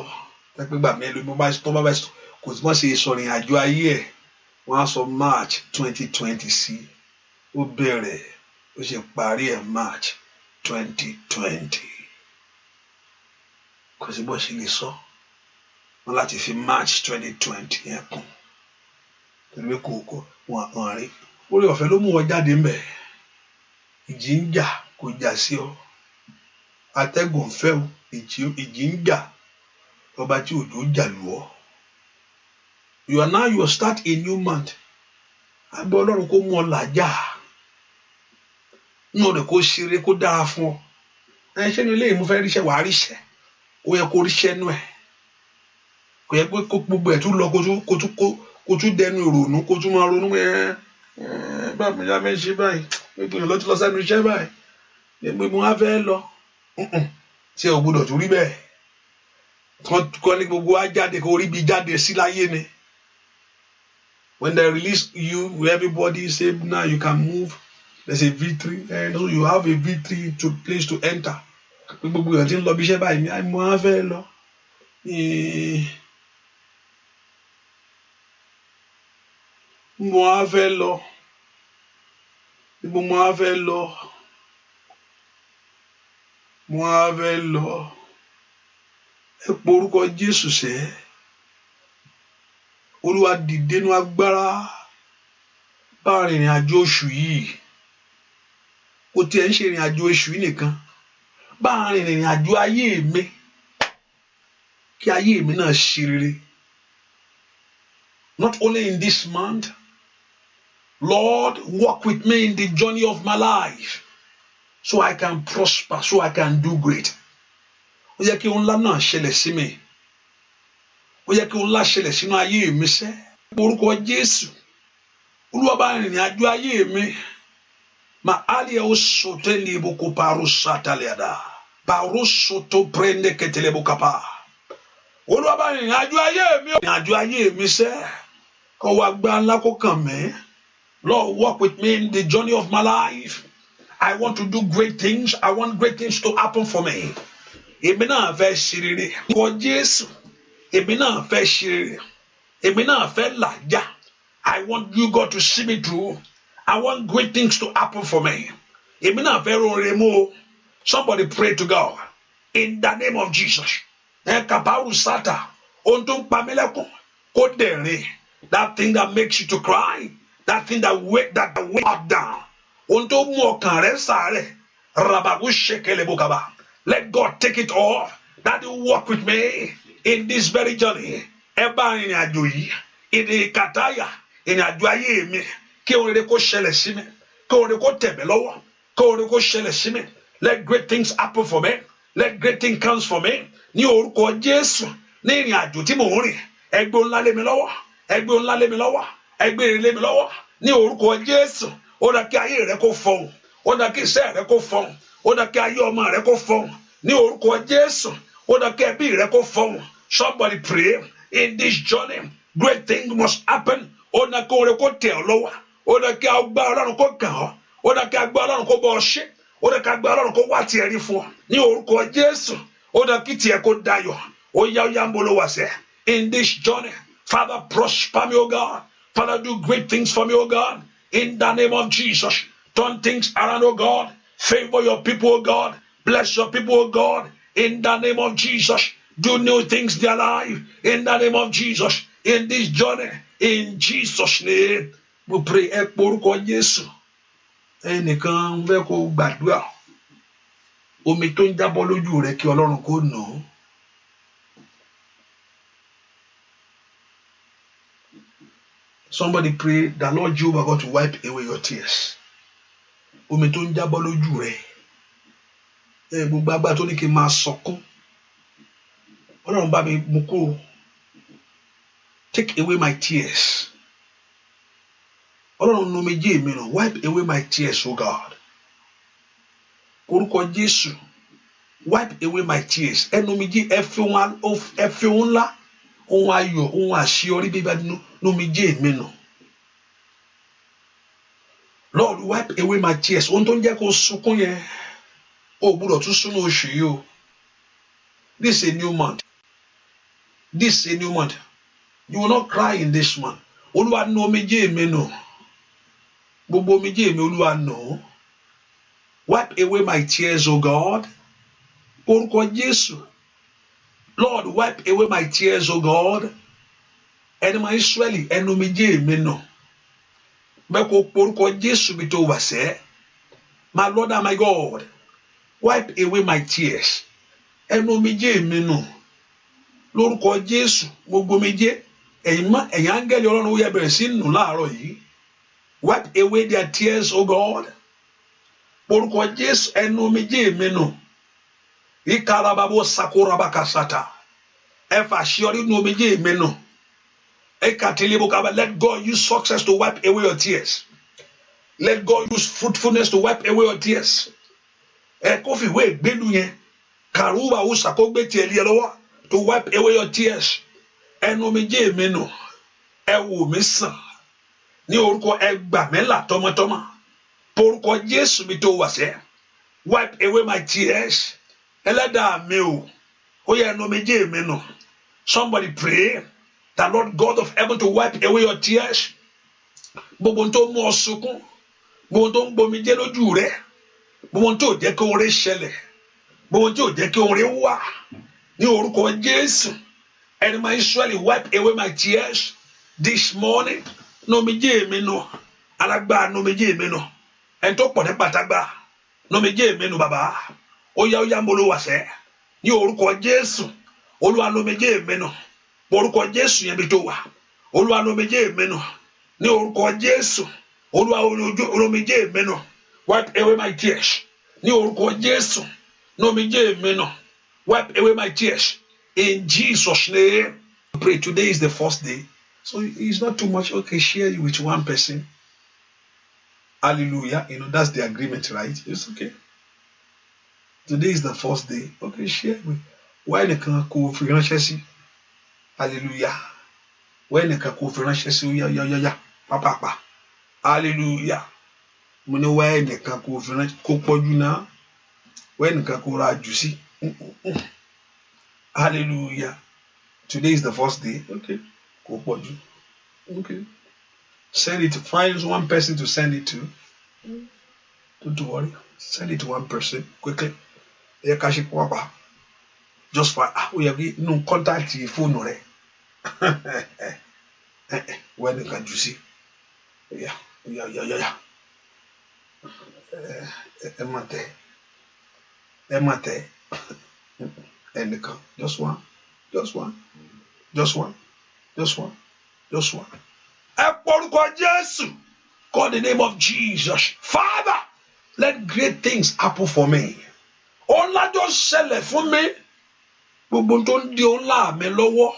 pẹ́pẹ́ gbà mẹ́lò tó bá kò tí wọ́n ṣe sọ̀rìn àjò ayé ẹ̀ wọ́n á sọ March 2020 sí ó bẹ̀rẹ̀ ó ṣe parí ẹ̀ March 2020 kò sí bó ṣe lè sọ wọn láti fi March 2020 yẹn kún torí kò wọn rí orí ọ̀fẹ́ ló mú ọ jáde ń bẹ̀ ìjì ń jà kò jà sí ọ atẹ́gùn fẹ́ o ìjì ń jà ọba tí òjò jà lù ọ́. You start a new month agbọ́ ọlọ́run kó mú ọ làjà nínú rẹ̀ kó ṣeré kó dára fún ọ ṣé ní ilé ìmúfẹ́ ríṣẹ́ wàá ríṣẹ́ ó yẹ kó ríṣẹ́ nú ẹ̀ kò yẹ pé kó gbogbo ẹ̀ tún lọ kó tún dẹnu ìrònú kó tún máa ronú bá mi yá mẹ́ṣẹ́ báyìí gbogbo èèyàn ló ti lọ sẹ́nu iṣẹ́ báyìí gbogbo wọn á fẹ́ lọ tí ẹ ò gbọdọ̀ tún rí bẹ́ẹ̀ kọ́ ní gbogbo wa jáde kó rí bí jáde sí láyé ni. When they release you, everybody say now you can move. There's a victory, and so you have a victory to place to enter. Gbogbo èèyàn tí ń lọ bí iṣẹ́ báyìí ni mo á fẹ́ lọ. Mo á fẹ́ lọ. Mo á fẹ́ lọ. Mo á fẹ́ lọ. Ẹ po orúkọ Jésù sẹ́. Olúwa dìde nínú agbára bá rìnrìn àjò oṣù yìí. Kò tiẹ̀ ń ṣe ìrìn àjò oṣù yìí nìkan. Bá rìnrìn àjò ayé mi. Kí ayé mi náà ṣe rere. Not only in this month. Lord, walk with me in the journey of my life. So I can prosper, so I can do great. Ó yẹ kí ohun ńlá náà ṣẹlẹ̀ sí mi. Ó yẹ kí ohun ńlá ṣẹlẹ̀ sínú ayé mi sẹ́. Orúkọ Jésù. Olúwa bá rìnrìn àjò ayé mi. Ma alia o soteli boko paro sataliada. Paro soto prende ketele bokapa. Olúwa bá rìnrìn àjò ayé mi. Rìnrìn àjò ayé mi sẹ́. Kó wá gbá ńlá kó kàn mí. Lord, walk with me in the journey of my life. I want to do great things. I want great things to happen for me. Èmi náà fẹ́ ṣe rere. Orúkọ Jésù. Èmi náà fẹ́ ṣe rere. Èmi náà fẹ́ làjà. I want you, God, to see me through. I want great things to happen for me. Èmi náà fẹ́ rore mú. Somebody pray to God. In the name of Jesus. Kaparu sata. Ohun tó ń pa mí lẹ́kùn. Kó dẹ̀rín. That thing that makes you to cry. That thing that weight up down. Ohun tó mú ọkàn rẹ̀ sáré. Rabagu shekele bokaba. Let God take it off. That you walk with me in this very journey. Ẹ bá rìnrìn àjò yìí. Ìdí kàtáyà. Ìrìn àjò ayé mi. Kí ohun rere kó ṣẹlẹ̀ sí mi. Kí ohun rere kó tẹ̀ mí lọ́wọ́. Kí ohun rere kó ṣẹlẹ̀ sí mi. Let great things happen for me. Let great things come for me. Ní orúkọ Jésù. Ní ìrìn àjò tí mò ń rìn. Ẹgbẹ́ ńlá lé mi lọ́wọ́. Ẹgbẹ́ ńlá lé mi lọ́wọ́. Ẹgbẹ́ rere lé mi lọ́wọ́. Ní orúkọ Jésù. Ó dà kí ayé rẹ kó fọhùn. Ó dà kí iṣẹ́ rẹ kó fọhùn. Ó dà kí ayé ọmọ rẹ kó fọhùn. Ní orúkọ Jésù. Ó dà kí ẹbí rẹ kó fọhùn. Somebody pray. In this journey, great things must happen. Ó dà kí oore kó tẹ̀ ọ́ lọ́wọ́. Ó dà kí agbá Ọlọ́run kó kàn ọ́. Ó dà kí agbá Ọlọ́run kó bọ́ ọ ṣe. Ó dà kí agbá Ọlọ́run kó wá tiẹ̀ rí fún ọ. Ní orúkọ Jésù. Ó dà kí tiẹ̀ kó dayọ̀. Ó yá ń bolo wá sẹ́. In this journey, Father, prosper me, O God. Father, do great things for me, O God. In the name of Jesus. Turn things around, O God. Favor your people, O God. Bless your people, O God. In the name of Jesus. Do new things in their life. In the name of Jesus. In this journey. In Jesus' name. We pray. Ẹ porúkọ Jésù. Ẹnìkan fẹ́ kó gbàdúrà. Omi tó ń jábọ́ lójú rẹ̀ kí Ọlọ́run kó nà ó. Somebody pray that Lord Jehovah God to wipe away your tears. Omi tó ń jábọ́ lójú rẹ̀. Gbogbo agbára tó ní kí n máa sọkún. Ọlọ́run bá mi mú kúrò. Take away my tears. Ọlọ́run nu omijé mi nù. Wipe away my tears, O God. Orúkọ Jésù. Wipe away my tears. Ẹnu omijé ẹ fi ohun ńlá, ohun ayọ̀, ohun àṣeyọrí bíbá nu omijé mi nù. Lord, wipe away my tears. Ohun tó ń jẹ́ kó sunkún yẹn, o gbọ́dọ̀ tún sún ní oṣù yìí o. This is a new month. This is a new month. You will not cry in this month. Olúwa nu omijé mi nù. Gbogbo omijé mi Olúwa nù. Wipe away my tears, O God. Orúkọ Jésù. Lord, wipe away my tears, O God. Ẹni máa Ísírẹ́lì, ẹnu omijé mi nù. Mẹ́kọ̀ọ́ orúkọ Jésù bí tó wà sẹ́. My Lord and my God, wipe away my tears. Ẹnu omijé mi nù. Lórúkọ Jésù, gbogbo omijé. Ẹ̀yin áńgẹ́lì Ọlọ́run ó yẹ bẹ̀rẹ̀ sí nù láàárọ̀ yìí. Wipe away their tears, O God. Orúkọ Jésù, ẹnu omijé mi nù. Ikarababo sakurabakasata. Ẹ fàṣeyọrí nínú omijé mi nù. Let God use success to wipe away your tears. Let God use fruitfulness to wipe away your tears. Ẹ kó fi ìwé ìgbélu yẹn. Kàrúbà wùsà kó gbé tiẹ̀ lé ẹ lọ́wọ́ to wipe away your tears. Ẹnu omijé mi nù. Ẹ wò mí sàn. Ní orúkọ ẹ gbà mí là tọmọtọmọ. Orúkọ Jésù mi tó wà sẹ́. Wipe away my tears. Ẹlẹ́dàá mi o. Ó yẹ ẹnu omijé mi nù. Somebody pray that Lord God of heaven to wipe away your tears. Gbogbo tó mú ọ sunkún. Gbogbo tó ń gbomijé lójú rẹ. Gbogbo tó jẹ́ kí oore ṣẹlẹ̀. Gbogbo tó jẹ́ kí oore wà. Ní orúkọ Jésù. Ẹni máa Ísírẹ́lì wipe away my tears this morning. Nu omijé mi nù. Alágbára nu omijé mi nù. Ẹni tó pọ̀ ní pàtàgbà. Nu omijé mi nù bàbá. Ó yá mo ló wà sẹ́. Ní orúkọ Jésù. Olúwa nu omijé mi nù. Orúkọ Jésù yẹn bí tó wà. Olúwa nu omijé mi nù. Ní orúkọ Jésù. Olúwa nu omijé mi nù. Wipe away my tears. Ní orúkọ Jésù. Nu omijé mi nù. Wipe away my tears. In Jesus' name. Pray. Today is the first day. So it's not too much. Okay, share it with one person. Hallelujah. You know, that's the agreement, right? It's okay. Today is the first day. Okay, share with. Why the can go for ránṣẹ́? Hallelujah. When the can go for ránṣẹ́? Yeah. Papa. Hallelujah. Mo ní why the can go for ránṣẹ́ kó pọ̀jù náà. When the can go ra jù sí. Hallelujah. Today is the first day. Okay. Kó pọ̀jù. Okay. Send it. Find one person to send it to. Don't worry. Send it to one person quickly. Just for we have no contact phone rẹ. When can you see? Yeah. Emate. And just one. Call the name of Jesus. Father, let great things happen for me. Ọlá jọ ṣẹlẹ̀ fún mi. Gbogbo tó ń di ọlá mi lọ́wọ́.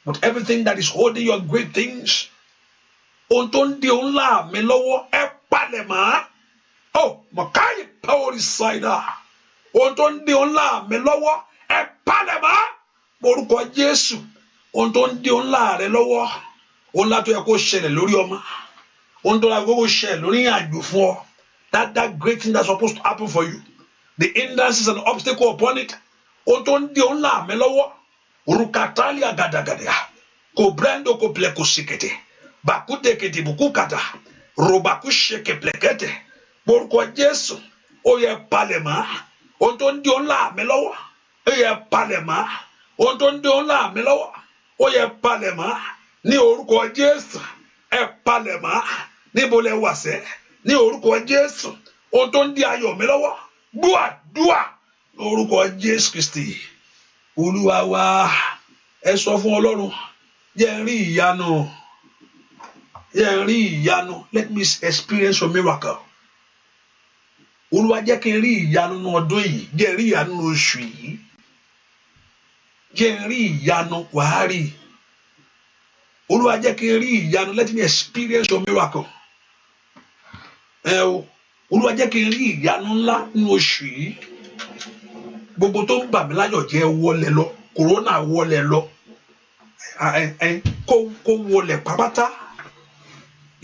But everything that is holding your great things. Ohun tó ń di ọlá mi lọ́wọ́. Ẹ palẹ̀ mọ́. Oh, Mọ̀káyì Power Cider. Ohun tó ń di ọlá mi lọ́wọ́. Ẹ palẹ̀ mọ́. Orúkọ Jésù. Ohun tó ń di ọlá rẹ lọ́wọ́. Ohun tó yẹ kó ṣẹlẹ̀ lórí ọmọ. Ohun tó yẹ kó ṣẹlẹ̀ lórí àjò fún ọ. That great thing that's supposed to happen for you. The hindrances and obstacle upon it. Ohun tó ń di ọlá mi lọ́wọ́. Rukatali agadagada. Ko brando ko pleko sikete. Bakute kete bukukata. Robaku sheke plekete. Orúkọ Jésù. Ó yẹ palẹ̀ mọ́. Ohun tó ń di ọlá mi lọ́wọ́. Ó yẹ palẹ̀ mọ́. Ohun tó ń di ọlá mi lọ́wọ́. Ó yẹ palẹ̀ mọ́. Ní orúkọ Jésù. Ẹ palẹ̀ mọ́. Níbo lẹ wà sẹ́? Ní orúkọ Jésù. Ohun tó ń di ayọ̀ mi lọ́wọ́. Dúà. Orúkọ Jésù Kristi. Olúwa wa. Ẹ sọ fún Ọlọ́run. Jẹ́ n rí ìyanu. Let me experience your miracle. Olúwa jẹ́ kí n rí ìyanu ní ọdún yìí. Jẹ́ n rí ìyanu ní oṣù yìí. Jẹ́ n rí ìyanu wàá rí. Olúwa jẹ́ kí n rí ìyanu. Let me experience your miracle. Olúwa jẹ́ kí n rí ìyanu ńlá nínú oṣù yìí. Gbogbo tó ń bà mí láyọ̀ jẹ́ wọlé lọ, kòrónà wọlé lọ, kó wọlé pápátá,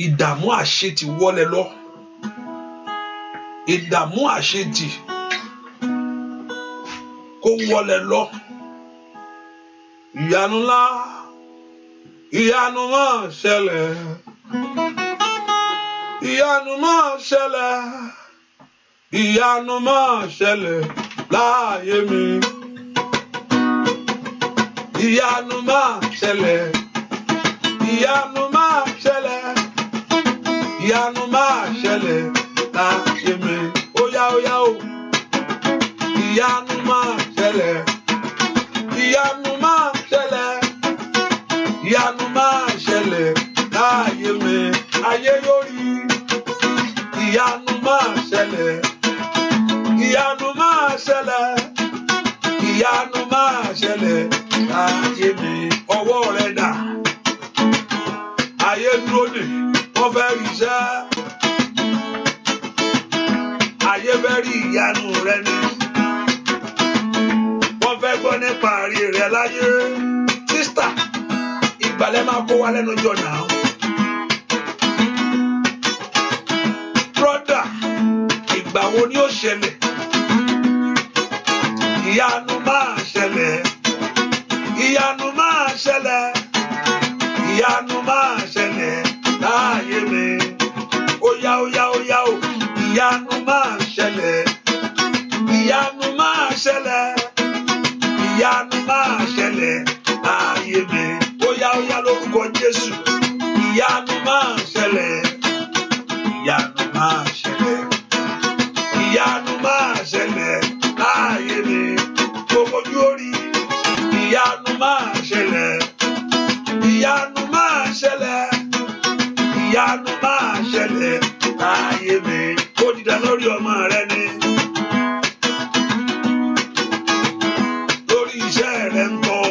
ìdààmú àṣetì wọlé lọ, ìdààmú àṣetì kó wọlé lọ. Ìyanu ńlá, ìyanu máa ṣẹlẹ̀, ìyanu máa ṣẹlẹ̀, ìyanu máa ṣẹlẹ̀ láàyè mi. Ìyanu máa ṣẹlẹ̀, ìyanu máa ṣẹlẹ̀, ìyanu máa ṣẹlẹ̀ láàyè mi. Óyá óyá o, ìyanu máa ṣẹlẹ̀, ìyanu máa ṣẹlẹ̀, ìyanu máa ṣẹlẹ̀ láàyè mi. Ayé yóò rí ìyanu máa ṣẹlẹ̀, ìyanu máa ṣẹlẹ̀, ìyanu máa ṣẹlẹ̀ láàyè mi. Ọwọ́ rẹ dà, ayé dúró dè, wọ́n fẹ́ rí iṣẹ́, ayé fẹ́ rí ìyanu rẹ ni, wọ́n fẹ́ gbọ́ nípa àrí rẹ láyé. Sísítà, ìgbàlẹ̀ máa kó wa lẹ́nu jọ náà. Brọ́dà, ìgbà wo ni ó ṣẹlẹ̀? Ìyanu máa ṣẹlẹ̀, ìyanu máa ṣẹlẹ̀, ìyanu máa ṣẹlẹ̀ láàyè mi. Óyá óyá óyá o, ìyanu máa ṣẹlẹ̀, ìyanu máa ṣẹlẹ̀, ìyanu máa ṣẹlẹ̀ láàyè mi. Óyá óyá lórúkọ Jésù, ìyanu máa ṣẹlẹ̀, ìyanu máa ṣẹlẹ̀, ìyanu máa ṣẹlẹ̀ láàyè mi. Gbogbo ojú orí, ìyanu máa ṣẹlẹ̀, ìyanu máa ṣẹlẹ̀, ìyanu máa ṣẹlẹ̀ láàyè mi. Ó dìde lórí ọmọ rẹ ni, lórí iṣẹ́ rẹ ń bọ̀,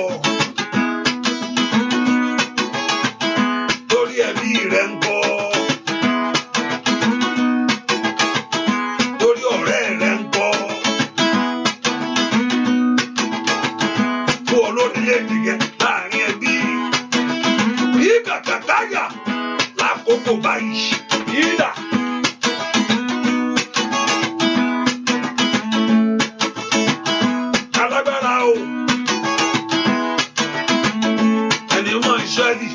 lórí ẹbí rẹ ń bọ̀, lórí ọ̀rẹ́ rẹ ń bọ̀, fún olórílẹ̀-èdè yẹn láàrin ẹbí. Bí kàkàkáyà lákòókò báyìí, yíyà. Alágbára o, ẹni mọ Ísírẹ́lì,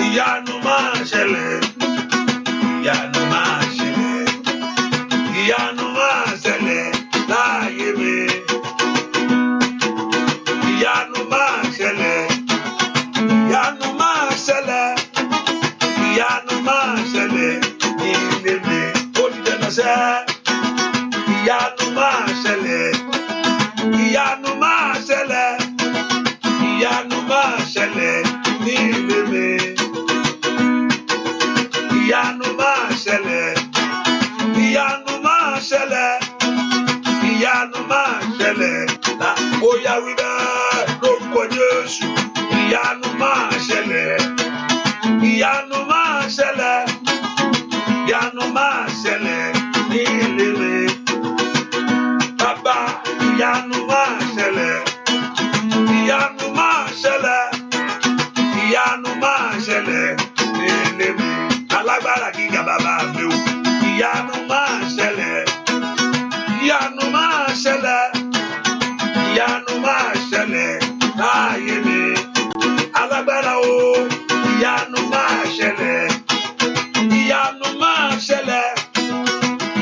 ìyanu máa ṣẹlẹ̀, ìyanu máa ṣẹlẹ̀, ìyanu máa ṣẹlẹ̀ láàyè mi. Ìyanu máa ṣẹlẹ̀, ìyanu máa ṣẹlẹ̀, ìyanu máa ṣẹlẹ̀ ní ilé mi. Ó di dandan sẹ́, ìyanu máa ṣẹlẹ̀, ìyanu máa ṣẹlẹ̀, ìyanu máa ṣẹlẹ̀ ní ilé mi. Ìyanu máa ṣẹlẹ̀, ìyanu máa ṣẹlẹ̀, ìyanu máa ṣẹlẹ̀. Ó yá wí bẹ́ẹ̀ lórúkọ Jésù. Ìyanu máa ṣẹlẹ̀, ìyanu máa ṣẹlẹ̀, ìyanu máa ṣẹlẹ̀ ní ilé mi. Bàbá, ìyanu máa ṣẹlẹ̀, ìyanu máa ṣẹlẹ̀, ìyanu máa ṣẹlẹ̀ ní ilé mi. Alágbára gíga bàbá mi o, ìyanu máa ṣẹlẹ̀, ìyanu máa ṣẹlẹ̀, ìyanu máa ṣẹlẹ̀ láàyè mi. Alágbára o, ìyanu máa ṣẹlẹ̀, ìyanu máa ṣẹlẹ̀,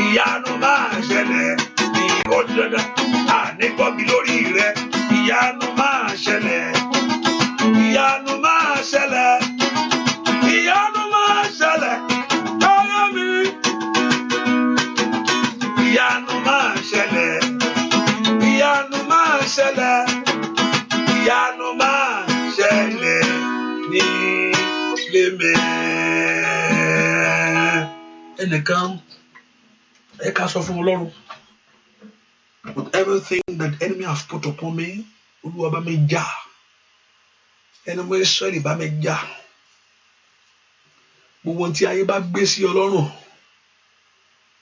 ìyanu máa ṣẹlẹ̀ ní ọdún dandan. Àníkọ́bí lórí rẹ, ìyanu máa ṣẹlẹ̀, ìyanu máa ṣẹlẹ̀, ìyanu máa ṣẹlẹ̀ láyé mi. Ìyanu máa ṣẹlẹ̀, ìyanu máa ṣẹlẹ̀, ìyanu máa ṣẹlẹ̀ ní ilé mi. Ẹnìkan ẹ ká sọ fún Ọlọ́run, with everything that enemy has put upon me, Olúwa bá mi jà, ẹni mo Ísírẹ́lì bá mi jà. gbogbo tí ayé bá gbé sí Ọlọ́run,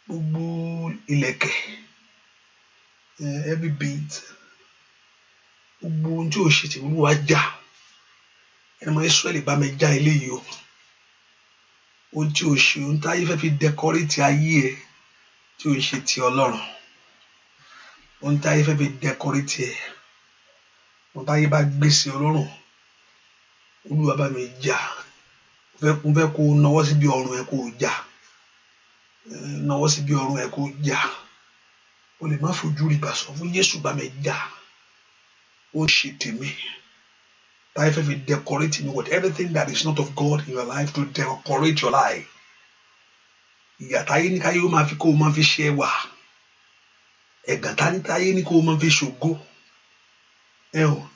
gbogbo ìlẹ̀kẹ̀, every bit, gbogbo ohun tí ò ṣe tí Olúwa já. Ẹni mọ Ísírẹ́lì bá mi já eléyìí o. Ohun tí ò ṣe, ohun tí ayé fẹ́ fi decorate ayé ẹ tí ò ṣe ti Ọlọ́run. Ohun tí ayé fẹ́ fi decorate ẹ, ohun tí ayé bá gbé sí Ọlọ́run, Olúwa bá mi já. Mo fẹ́ kó nawọ́ síbi ọrùn ẹ kó já. Nawọ́ síbi ọrùn ẹ kó já. O lè má fojú rí bá sọ fún Jésù bá mi já. Ó ṣe tèmi. Táyé fẹ́ fi decorate me with everything that is not of God in your life to decorate your life. Ìyà táyé ní káyé ó máa fi kó o máa fi ṣe ẹwà. Ẹ̀gàn táyé ní kó o máa fi ṣògo.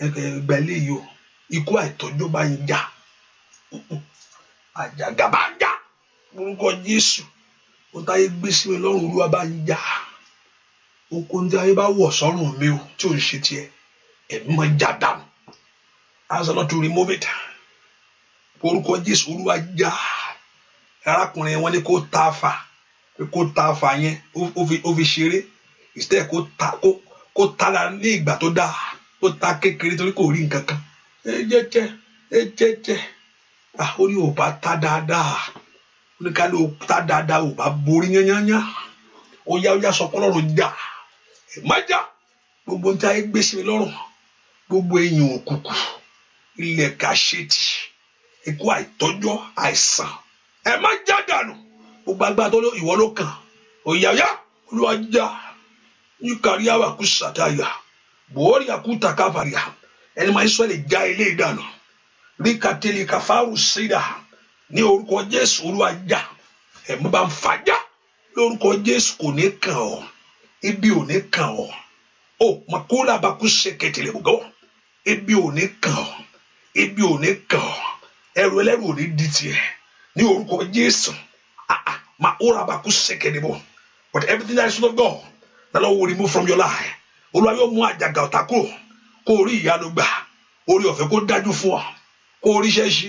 Ẹgbà eléyìí o. Ikú àìtọ́jọ́ bá ń jà. Àjàgà bá ń jà. Orúkọ Jésù. Ohun táyé gbé sí mi lọ́rùn, Olúwa bá ń jà. Ohun tí ayé bá wọ̀ sọ́rùn mi o tí ò ń ṣe tiẹ̀, ẹ̀mí máa já dànù. Ask the Lord to remove it. Orúkọ Jésù, Olúwa já. Arákùnrin wọn ní kó ta àfà yẹn ó fi ṣeré. Instead kó ta lára ní ìgbà tó dáa. Ó ta kékeré torí kò rí nǹkan kan. Jẹ́jẹ́. Ó ní ò bá ta dáadáa. Ó ní ká ló ta dáadáa ò bá borí yányányá. Ó yá sọ pé Ọlọ́run já. Ẹ má já. Gbogbo ohun tí ayé gbé sí mi lọ́rùn. Gbogbo èèyàn òkùnkùn. Ilẹ̀ kàṣetì. Ikú àìtọ́jọ́ àìsàn. Ẹ má já dànù. Gbogbo agbára tó ìwọ ló kàn. Ó yá Olúwa já. Ní kárí àwàkú sàtáyà. Bòórí àkúta káfàríà. Ẹni máa Ísírẹ́lì já ilé ìdànù. Rí kàtẹ́lì kàfáàrù sídà. Ní orúkọ Jésù, Olúwa já. Ẹ̀mú bá ń fàjà. Lórúkọ Jésù kò ní kàn ọ́. Ibi ò ní kàn ọ́. Ó màkúlà bá kú ṣe kẹtìlẹ̀ gbọ́. Ibi ò ní kàn ọ́. Ibi ò ní kàn ọ́. Ẹrù ẹlẹ́rù ò ní di tiẹ̀. Ní orúkọ Jésù. Màkúlà bá kú ṣe kẹtìlẹ̀ gbọ́. But everything that is not God, the Lord will remove from your life. Olúwa yóò mú àjàgà ọ̀tá kúrò. Kó rí ìyanu gbà. Orí ọ̀fẹ́ kó dájú fún ọ. Kó rí iṣẹ́ ṣe.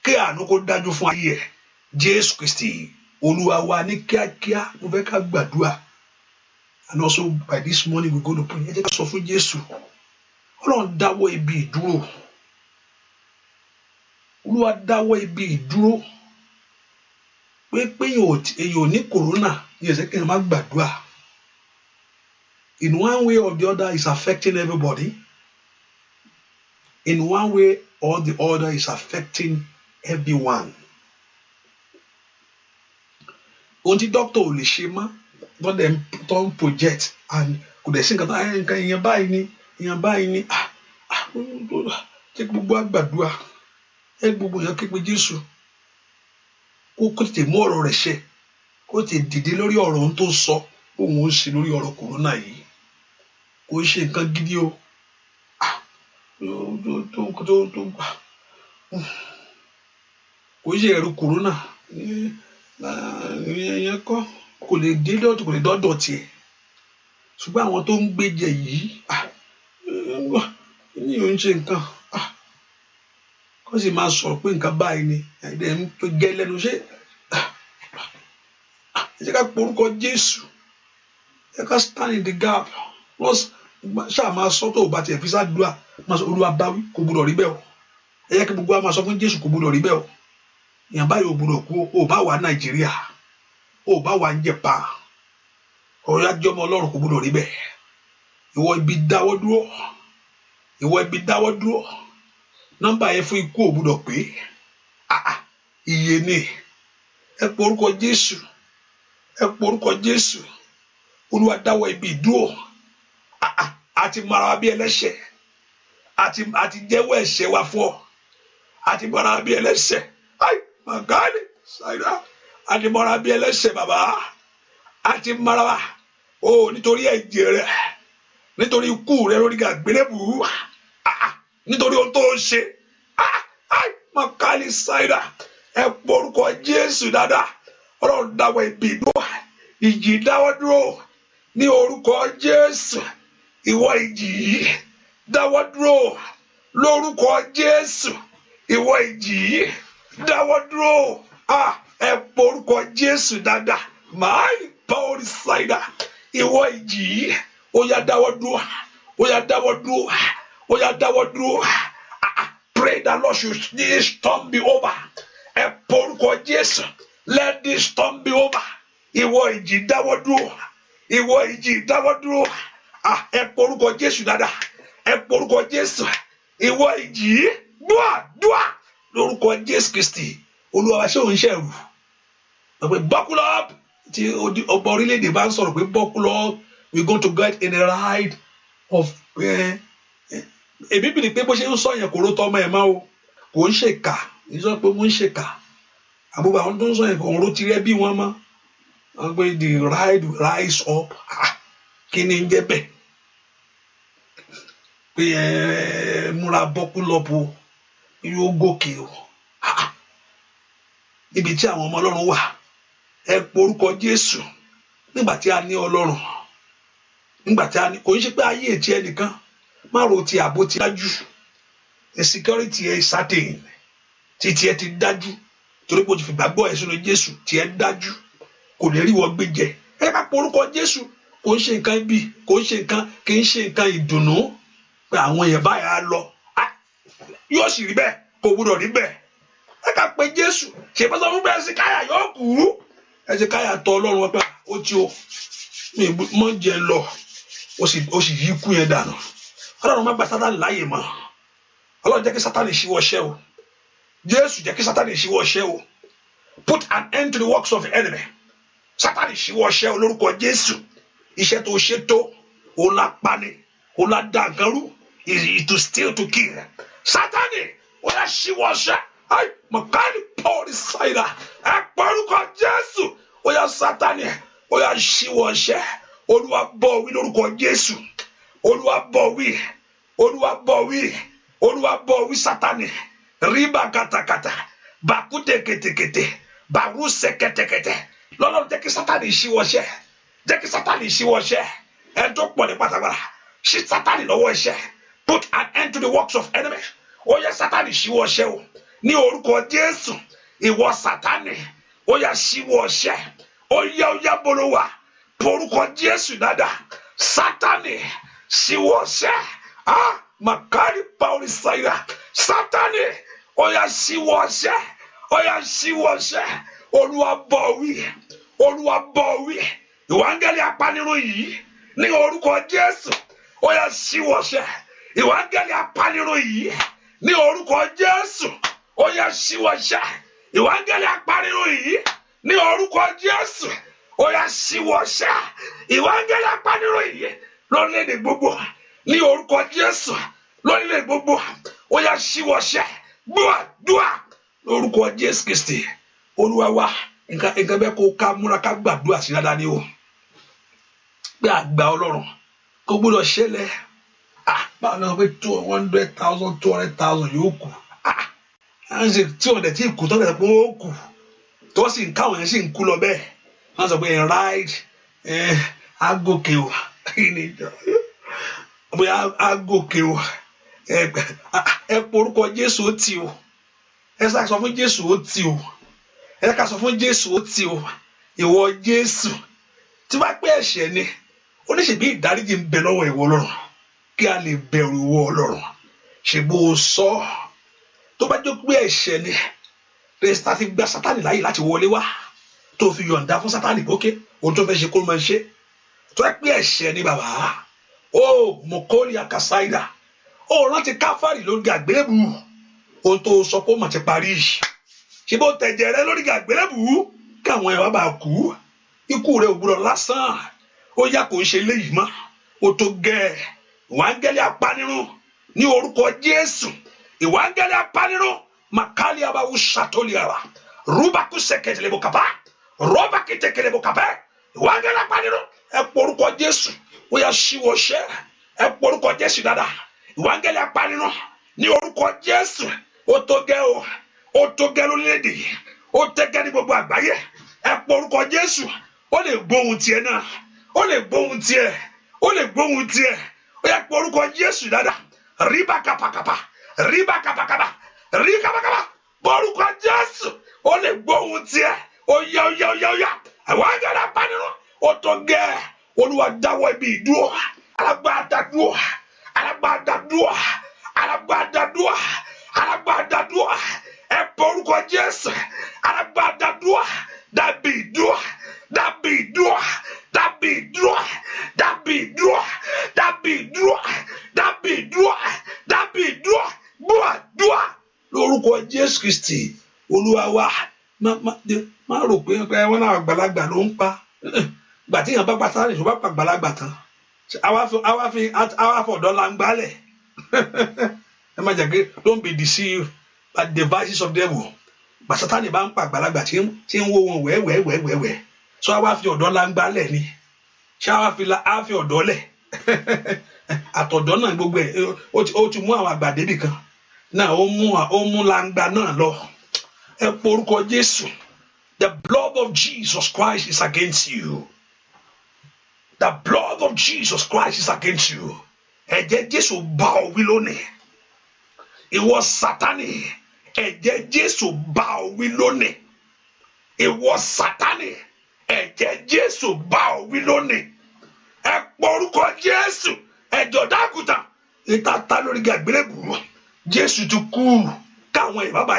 Kí àánú kó dájú fún ayé ẹ. Jésù Kristi. Olúwa wa ní kíákíá. Mo fẹ́ ká gbàdúrà. And also by this morning we go to pray. Ẹ jẹ́ ká sọ fún Jésù. Ọlọ́run dáwọ́ ibi ìdúró. Olúwa dáwọ́ ibi ìdúró. Pé èyàn ò ní kòrónà ní ẹ̀sẹ̀ kí n má gbàdúrà. In one way or the other is affecting everybody. In one way or the other is affecting everyone. Ohun tí dókítà ò lè ṣe mọ́, tó ń project and kò dẹ̀ sí nǹkan èèyàn báyìí ni. Jẹ́ gbogbo àgbàdua. Gbogbo èèyàn képe Jésù. Kó tètè mú ọ̀rọ̀ rẹ̀ ṣẹ. Kó tètè dìde lórí ọ̀rọ̀ ohun tó sọ. Òun ó ṣe lórí ọ̀rọ̀ kòrónà yìí. Kò ṣe nǹkan gidi o. Kò ṣe ẹ̀rù kòrónà. Ìyẹn kọ́ kò lè dọ́dọ̀ tiẹ̀. Ṣùgbọ́n àwọn tó ń gbéjẹ yìí ní òun ṣe nǹkan. Kó sì máa sọ̀rọ̀ pé nǹkan báyìí ni. Ẹ̀dẹ̀ ń pè gẹ́ lẹ́nu ṣé. Ẹ jẹ́ ká porúkọ Jésù. Ẹ ká stand in the gap. Ṣáà máa sọ tó o bá tiẹ̀ fi ṣàdúrà. Máa sọ Olúwa báwí kò gbọdọ̀ rí bẹ́ẹ̀ o. Ẹ jẹ́ kí gbogbo wa máa sọ fún Jésù kò gbọdọ̀ rí bẹ́ẹ̀ o. Èèyàn báyìí ò gbọdọ̀ kú. O bá wà Nàìjíríà. O bá wà Japan. Ọ̀rọ̀ ajọ́mọ Ọlọ́run kò gbọdọ̀ rí bẹ́ẹ̀. Ìwọ ibi dáwọ́ dúró. Nọ́mbà yẹn fún ikú ò gbọdọ̀ pé. Iye ni. Ẹ porúkọ Jésù. Olúwa dáwọ́ ibi ìdúró. Àti mara wa bí ẹlẹ́ṣẹ̀. Àti jẹ́wọ́ ẹ̀ṣẹ̀ wa fún ọ. Àti mara wa bí ẹlẹ́ṣẹ̀. Màgáàlì ṣáìdá. Àti mara wa bí ẹlẹ́ṣẹ̀ bàbá. Àti mara wa. Nítorí ẹ̀jẹ̀ rẹ̀. Nítorí ikú rẹ̀ lórí àgbélébù. Nítorí ohun tó ń ṣe. Màgáàlì ṣáìdá. Ẹ porúkọ Jésù dáadáa. Ọlọ́run dáwọ́ ibi ìdúró. Ìjì dáwọ́ dúró. Ní orúkọ Jésù. Ìwọ ìjì yìí dáwọ́ dúró. Lórúkọ Jésù. Ìwọ ìjì yìí dáwọ́ dúró. ẹ porúkọ Jésù dáadáa máì power side ìwọ ìjì yìí ó yá dáwọ́ dúró ó yá dáwọ́ dúró ó yá dáwọ́ dúró pray that Lord should this storm be over ẹ porúkọ Jésù let this storm be over ìwọ ìjì dáwọ́ dúró ìwọ ìjì dáwọ́ dúró ẹ porúkọ Jésù dáadáa ẹ porúkọ Jésù ìwọ ìjì dúà lórúkọ Jésù Kristi Olúwa wa ṣé òun ṣẹ̀rù pé buckle up tí ọba orílẹ̀-èdè bá ń sọ̀rọ̀ pé buckle up we going to get in a ride of èmi bìrì pé bó ṣe ń sọ yẹn kò ró tọmọ ẹ̀ máa o kò ń ṣèkà ní sọ pé wọ́n ń ṣèkà àbúrò àwọn tó ń sọ yẹn kò ń ró tirẹ̀ bí wọ́n mọ́ wọ́n gbé the ride will rise up kí ni ń jẹ́ bẹ́ẹ̀ pé múra buckle up o yóò gòkè o ibi tí àwọn ọmọ Ọlọ́run wà ẹ porúkọ Jésù nígbà tí a ní Ọlọ́run nígbà tí a ní kò ń ṣe pé ayé ètí ẹnìkan má ro ti ààbò ti dájú security ẹ certain títí ẹ ti dájú torí pé o ti fi gbàgbọ́ ẹ sínú Jésù tí ẹ dájú kò lè rí wọ́n gbé jẹ ẹ ká porúkọ Jésù kò ń ṣe nǹkan ibi kò ń ṣe nǹkan kì í ṣe nǹkan ìdùnnú pé àwọn èèyàn báyà á lọ yóò sì rí bẹ́ẹ̀ kò gbúdọ̀ rí bẹ́ẹ̀ ẹ ká pe Jésù ṣe pé sọ fún bẹ́ẹ̀ sí káyà yóò kú ẹ ti káyà tọ Ọlọ́run wọn pé ó ti o mi mọ jẹ lọ ó sì yí ikú yẹn dànù Ọlọ́run má gba Sátánì láàyè mọ́ Ọlọ́run jẹ́ kí Sátánì ṣíwọ́ ṣẹ́ o Jésù jẹ́ kí Sátánì ṣíwọ́ ṣẹ́ o put an end to the works of the enemy Sátánì ṣíwọ́ ṣẹ́ o lórúkọ Jésù iṣẹ́ tó ṣe tó òun la pani òun la dá nǹkan rú to steal to kill Sátánì ó yá ṣíwọ́ ṣẹ́ ay mọ̀kánì pọ́ọ̀lì ṣáìdà ẹ pọ̀rúkọ Jésù ó yá Sátánì ó yá ṣíwọ́ ṣẹ́ Olúwa bọ̀ wí lórúkọ Jésù Olúwa bọ̀ wí Olúwa bọ̀ wí Olúwa bọ̀ wí Sátánì ríbà kàtàkàtà bàkútè kètèkètè bàrúsẹ kẹtẹkẹtẹ lọ́lọ́run jẹ́ kí Sátánì ṣíwọ́ ṣẹ́ jẹ́ kí Sátánì ṣíwọ́ ṣẹ́ ẹ tó pọ̀ ní pátápátá ṣí Sátánì lọ́wọ́ iṣẹ́ put an end to the works of enemy ó yá Sátánì ṣíwọ́ ṣẹ́ o ní orúkọ Jésù ìwọ Sátánì ó yá ṣíwọ́ ṣẹ́ ó yá bolówà porúkọ Jésù dáadáa Sátánì ṣíwọ́ ṣẹ́ makari pauli saira Sátánì ó yá ṣíwọ́ ṣẹ́ ó yá ṣíwọ́ ṣẹ́ Olúwa bọ̀ wí Olúwa bọ̀ wí ìwà áńgẹ́lì apanirun yìí ní orúkọ Jésù ó yá ṣíwọ́ ṣẹ́ ìwà áńgẹ́lì apanirun yìí ní orúkọ Jésù ó yá ṣíwọ́ ṣẹ́ ìwà áńgẹ́lì apanirun yìí ní orúkọ Jésù ó yá ṣíwọ́ ṣẹ́ ìwà áńgẹ́lì apanirun yìí lórílẹ̀-èdè gbogbo ní orúkọ Jésù lórílẹ̀-èdè gbogbo ó yá ṣíwọ́ ṣẹ́ dúà lórúkọ Jésù Kristi Olúwa wa nǹkan bẹ́ẹ̀ kó ká múra ká gbàdúrà sí dáadáa ni o pé àgbà Ọlọ́run kó gbọ́dọ̀ ṣẹlẹ̀ báwo ni wọ́n pé 200,000 200,000 yóò kù à ń ṣe tí wọ́n dẹ̀ tí kù tó dẹ̀ pé ó kù tó sì ń káwọn yẹn sì ń kú lọ bẹ́ẹ̀ wọ́n sọ pé ride agòkè o bóyá agòkè o ẹ porúkọ Jésù ó tì o ẹ sá sọ fún Jésù ó tì o ẹ ká sọ fún Jésù ó tì o ìwọ Jésù tí wàá pé ẹ̀ṣẹ̀ ni oníṣègbè ìdáríjì ń bẹ lọ́wọ́ ìwọ Ọlọ́run kí a lè bẹ̀rù ìwọ Ọlọ́run ṣe bó o sọ tó bá jẹ́ pé ẹ̀ṣẹ̀ ni rẹ́sítà ti gba Sátánì láàyè láti wọlé wá tó fi yọ̀ǹda fún Sátánì pókè ohun tó fẹ́ ṣe kó máa ṣe tó bá pé ẹ̀ṣẹ̀ ni bàbá ó mọ̀kọ́lì àkàsáìdà ó rántí Káfárì lórí àgbélébù ohun tó sọ pé ó mà ti parí ṣe bó tẹ̀jẹ̀ rẹ lórí àgbélébù káwọn ẹ̀ wá bá kú ikú rẹ ò gbúdọ̀ lásán ó yá kò ń ṣe léyìí mọ́ ó tó gẹ́ ìwà áńgẹ́lì apanirun ní orúkọ Jésù ìwà áńgẹ́lì apanirun makali abawu shatoliara rubaku seketelebo kapa roba kitekelebo kapa ìwà áńgẹ́lì apanirun ẹ porúkọ Jésù ó yá ṣíwọ́ ṣẹ́ ẹ porúkọ Jésù dáadáa ìwà áńgẹ́lì apanirun ní orúkọ Jésù ó tó gẹ́ lórílẹ̀-èdè ó tẹ́gẹ́ ní gbogbo àgbáyé ẹ porúkọ Jésù ó lè gbóhùn tiẹ̀ náà ó lè gbóhùn tiẹ̀ ó lè gbóhùn tiẹ̀ ó yá porúkọ Jésù dáadáa ríbà kàpàkàpà ríbà kàpàkàpà rí kàpàkàpà porúkọ Jésù ó lè gbóhùn tiẹ̀ ó yá àwọn agbára panirun ó tó gẹ́ Olúwa dáwọ́ ibi ìdúró alágbádá dúró ẹ pọ orúkọ Jésù alágbádá dúró dàbí ìdúró dúà lórúkọ Jésù Kristi Olúwa wa má rò pé wọn náà àgbàlagbà ló ń pa gbà tí èèyàn bá pa sáré ìṣòwò pa àgbàlagbà tán àwa fi ọ̀dọ́ la ń gbálẹ̀ ẹ má jẹ́ pé don't be deceived by the devices of devil gbà Sátánì bá ń pa àgbàlagbà tí ń wó wọn wẹ́wẹ́wẹ́wẹ́ so àwa fi ọ̀dọ́ la ń gbálẹ̀ ni ṣé àwa fi ọ̀dọ́ lẹ̀ àtọ̀dọ́ náà gbogbo ẹ̀ ó ti mú àwọn àgbà débì kan náà ó mú langba náà lọ ẹ pọ orúkọ Jésù. The blood of Jesus Christ is against you. The blood of Jesus Christ is against you. Ẹ̀jẹ̀ Jésù bá ọ wí lónìí. Ìwọ Sátánì, ẹ̀jẹ̀ Jésù bá ọ wí lónìí. Ìwọ Sátánì, ẹ̀jẹ̀ Jésù bá ọ wí lónìí. Ẹ pọ orúkọ Jésù, ẹ̀jọ̀ dákútà. Ìtàtà lórí àgbélébùú. Jésù ti kú káwọn ìbábà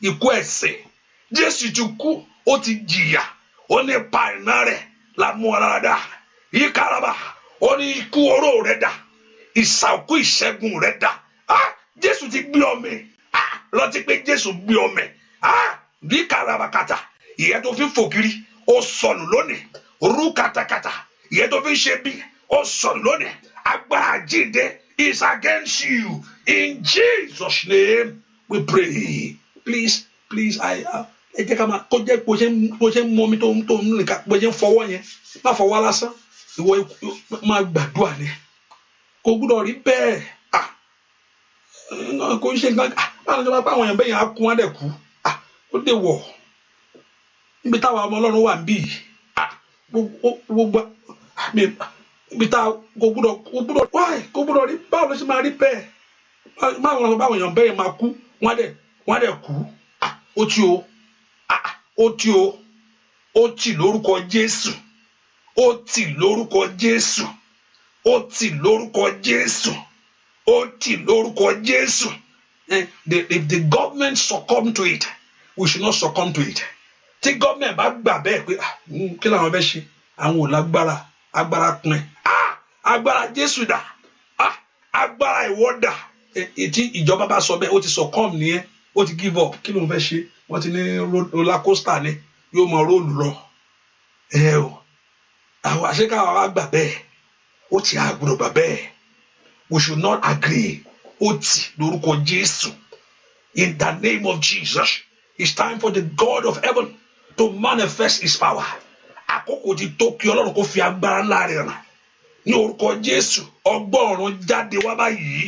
ikú ẹ̀ṣẹ̀. Jésù ti kú ó ti jìyà ó ní pa iná rẹ̀ la mú ọ lára dá yìí karaba ó ní ikú oró rẹ̀ dá ìsàkú ìṣẹ́gun rẹ̀ dá Jésù ti gbé ọmọ rántí pé Jésù gbé ọmọ bí karaba kàtà ìyẹn tó fi fò kiri ó sọnù lónìí rú katakata ìyẹn tó fi ṣe bí ó sọnù lónìí agbára jíǹde is against you in Jesus' name we pray. Please ẹ jẹ́ ká máa kó jẹ́ bó ṣe ń mú omi tó ń nìkan bó ṣe ń fọwọ́ yẹn má fọwọ́ lásán ìwọ máa gbàdúrà ni kò gbúdọ̀ rí bẹ́ẹ̀ kò ń ṣe nǹkan báwọn ìjọba pé àwọn èèyàn bẹ́ẹ̀ yẹn á kú wọn dẹ̀ kú ó dé wọ̀ níbi táwọn ọmọ Ọlọ́run wà ń bì gbogbo ibi tá kò gbúdọ̀ rí báwo ló ṣe máa rí bẹ́ẹ̀ báwọn èèyàn bẹ́ẹ̀ máa kú wọn dẹ̀ kú ó tì lórúkọ Jésù ó tì lórúkọ Jésù if the government succumb to it we should not succumb to it tí government bá gbà bẹ́ẹ̀ pé kí làwọn fẹ́ ṣe àwọn ò lágbára agbára pin agbára Jésù dà agbára ìwọ dà tí ìjọba bá sọ bẹ́ẹ̀ ó ti succumb nìyẹn ó ti give up kí ló ń fẹ́ ṣe wọ́n ti ní roller coaster ni yóò mọ róòlù lọ àwọn àṣekáwá wa gbà bẹ́ẹ̀ ó ti àgbùrọ̀ gbà bẹ́ẹ̀ we should not agree ó ti lórúkọ Jésù in the name of Jesus it's time for the God of heaven to manifest his power àkókò ti tó kí Ọlọ́run kó fi agbára ńlá rẹ̀ hàn ní orúkọ Jésù ọgbọ́n ọ̀run jáde wá báyìí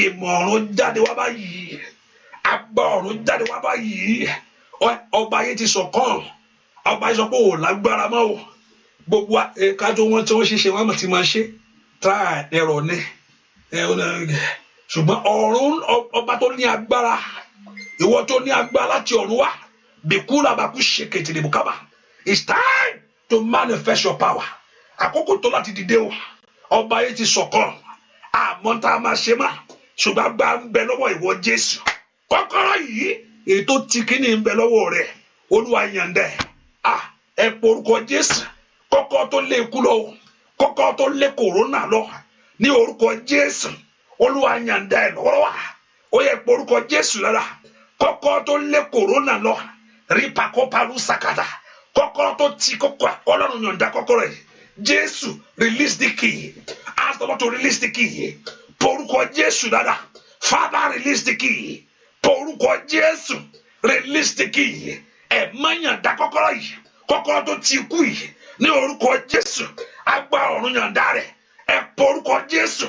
ìmọ̀ ọ̀run jáde wá báyìí agbá ọ̀run jáde wá báyìí ọba ayé ti sọ̀kan ọba ayé sọ pé ò lágbára mọ́ o gbogbo kájọ wọn tí wọ́n ṣe wọ́n ti máa ṣe try ẹ̀rọ ní ṣùgbọ́n ọ̀run ọba tó ní agbára ìwọ tó ní agbára láti ọ̀run wá bìkúlà bàkú ṣe kètìlẹ̀ bùkábà it's time to manifest your power àkókò tó láti dìde o ọba ayé ti sọ̀kan àmọ́ tá a máa ṣe má ṣùgbọ́n agbá ń bẹ lọ́wọ́ ìwọ Jésù kọ́kọ́rọ́ yìí èyí tó ti kíní ń bẹ lọ́wọ́ rẹ̀ Olúwa yànda ẹ porúkọ Jésù kọ́kọ́ tó lé ikú lọ kọ́kọ́ tó lé kòrónà lọ ní orúkọ Jésù Olúwa yànda ẹ lọ́wọ́ ó yẹ porúkọ Jésù lára kọ́kọ́ tó lé kòrónà lọ rí pakọ́parú sàkàtà kọ́kọ́ tó ti kọ́kọ́ Ọlọ́run yànda kọ́kọ́rọ́ yìí Jésù release the key ask the Lord to release the key porúkọ Jésù lára Father release the key porúkọ Jésù release the key ẹ má yànda kọ́kọ́rọ́ yìí kọ́kọ́rọ́ tó ti kú yìí ní orúkọ Jésù agbá ọ̀run yànda rẹ̀ ẹ porúkọ Jésù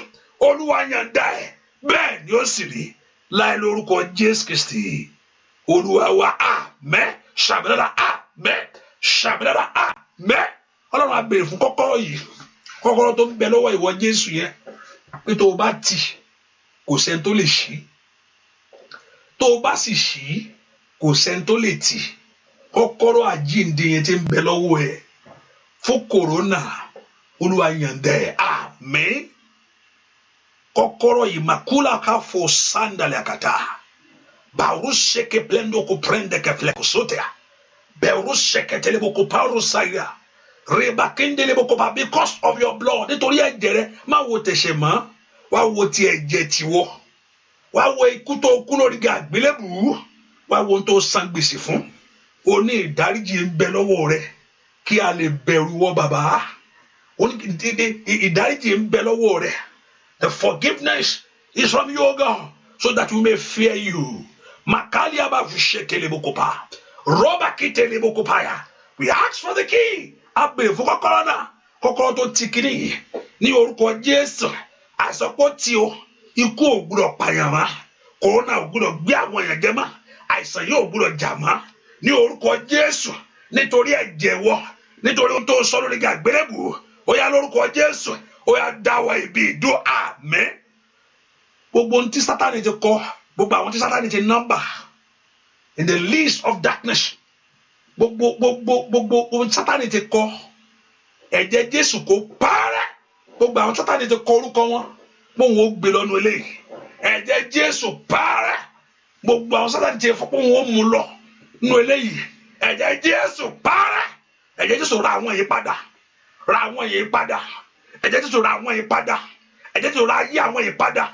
Olúwa yànda ẹ bẹ́ẹ̀ ni ó sì rí láì lórúkọ Jésù Kristi Olúwa wa àmín ṣàbẹ̀dàdà àmín ṣàbẹ̀dàdà àmín Ọlọ́run á béèrè fún kọ́kọ́rọ́ yìí kọ́kọ́rọ́ tó ń bẹ lọ́wọ́ ìwọ Jésù yẹn pé tó o bá tì kò sẹ́ni tó lè ṣí tó o bá sì ṣí kò sẹ́ni tó lè tì kọ́kọ́rọ́ àjíǹde yẹn tí ń bẹ lọ́wọ́ ẹ̀ fún kòrónà Olúwa yànda ẹ̀ àmín. Kọ́kọ́rọ́ yìí makula ká fò sandali àkàtà baruseke plendo ko prende ke fleko sotea beruseke telebo ko parusaya reba kendelebo ko pa because of your blood nítorí ẹ̀jẹ̀ rẹ̀ má wo tẹ̀ṣẹ̀ mọ́ wá wo ti ẹ̀jẹ̀ tiwọ́ wá wo ikú tó kú lórí àgbélébùú wá wo tó san gbèsè fún o ní ìdáríjì ń bẹ lọ́wọ́ rẹ̀ kí a lè bẹ̀rù wọ bàbá o ní ìdáríjì ń bẹ lọ́wọ́ rẹ̀. The forgiveness is from you, O God, so that we may fear you. Makalia ba fushetelebokopa. Roba kitelebokopaya. We ask for the key. Abe fún kọ́kọ́rọ́ náà. Kọ́kọ́rọ́ tó ti kiri ní orúkọ Jésù. Àsọpọ̀ tí o ikú ò gbọ́dọ̀ pààyàn mọ́. Kòrónà ò gbọ́dọ̀ gbé àwọn èèyàn jẹ mọ́. Àìsàn yóò gbọ́dọ̀ jà mọ́. Ní orúkọ Jésù. Nítorí ẹ̀jẹ̀ wọ. Nítorí ohun tó sọ lórí àgbélébùú. Ó yá lórúkọ Jésù. Ó yá dáwọ́ ibi ìdó àmín. Gbogbo ohun tí Sátánì ti kọ, gbogbo àwọn tí Sátánì ti nọ́mbà in the list of darkness. Gbogbo ohun tí Sátánì ti kọ, ẹ̀jẹ̀ Jésù kó parẹ́. Gbogbo àwọn tí Sátánì ti kọ orúkọ wọn, wọn ò gbé lọ́nu eléyìí. Ẹ̀jẹ̀ Jésù parẹ́. Gbogbo àwọn Sátánì ti fọ́ pé wọn ò mú lọ nínú eléyìí. Ẹ̀jẹ̀ Jésù parẹ́. Ẹ̀jẹ̀ Jésù ra àwọn yìí padà. Ra àwọn yìí padà. Ẹ̀jẹ̀ Jésù ra àwọn yìí padà. Ẹ̀jẹ̀ Jésù ra ayé àwọn yìí padà.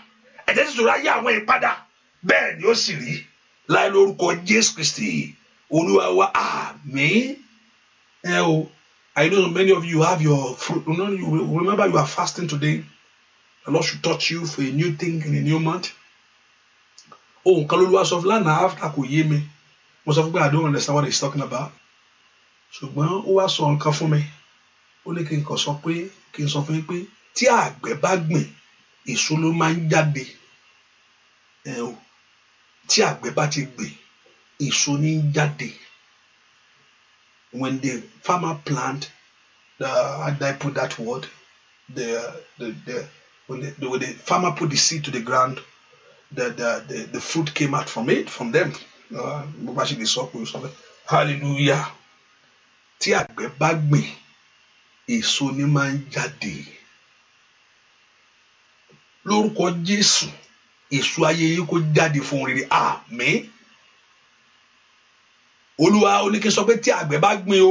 Ẹ̀jẹ̀ Jésù ra ayé àwọn yìí padà. Bẹ́ẹ̀ ni ó sì rí láì lórúkọ Jésù Kristi Olúwa wa àmín. I know many of you have your fruit. You remember you are fasting today. The Lord should touch you for a new thing in a new month. Nǹkan lÓlúwa sọ fún lánàá after kò yé mi. Mo sọ fún pé I don't understand what he's talking about. Ṣùgbọ́n ó wá sọ nǹkan fún mi. Ó ní kí n sọ fún yín pé tí àgbẹ̀ bá gbìn èso ló máa ń jáde. Tí àgbẹ̀ bá ti gbìn èso ní ń jáde. When the farmer plant, how did I put that word? When the farmer put the seed to the ground, the fruit came out from them. Hallelujah. Tí àgbẹ̀ bá gbìn èso ní máa ń jáde. Lórúkọ Jésù èso ayé yìí kó jáde fún rere àmín. Olúwa ó ní kí n sọ pé tí àgbẹ̀ bá gbìn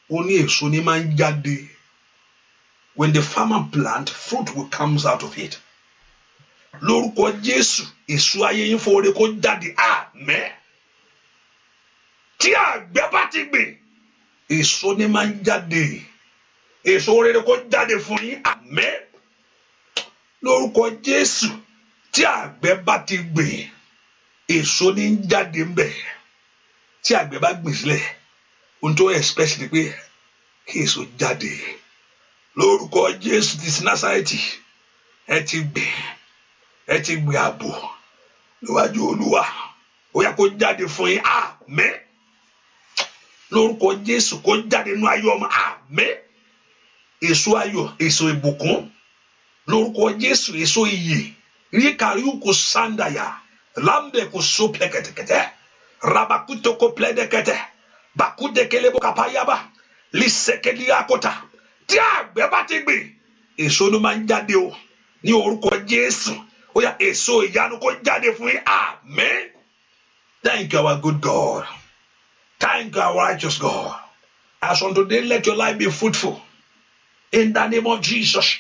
ó ní èso ní máa ń jáde. When the farmer plant, fruit will comes out of it. Lórúkọ Jésù èso ayé yìí fún rere kó jáde àmín. Tí àgbẹ̀ bá ti gbìn èso ní máa ń jáde. Èso rere kó jáde fún yín àmín. Lórúkọ Jésù tí àgbẹ̀ bá ti gbìn èso ní ń jáde ń bẹ̀. Tí àgbẹ̀ bá gbìn sílẹ̀ ohun tó expect ni pé kí èso jáde. Lórúkọ Jésù ti Násárẹ́tì ẹ ti gbìn ààbò níwájú Olúwa ó yá kó jáde fún yín àmín. Lórúkọ Jésù kó jáde nínú ayé ọmọ àmín. Èso ayọ̀, èso ìbùkún. Lórúkọ Jésù èso ìyè. Ríkàríù kò sándàyà. Lámbẹ̀ kò so plẹ̀kẹ̀tẹ̀kẹ̀tẹ̀. Rabakuto kò plẹ̀dẹ̀kẹ̀tẹ̀. Bàkúdẹ̀kẹ̀lẹ̀bọ̀ kàpáyàbà. Lísẹ̀kẹ̀líàkọ̀tà. Tí àgbẹ̀ bá ti gbìn èso ló máa ń jáde o. Ní orúkọ Jésù ó yá èso ìyanu kó jáde fún yín àmín. Thank you, our good God. Thank you, our righteous God. As on today, let your life be fruitful. In the name of Jesus,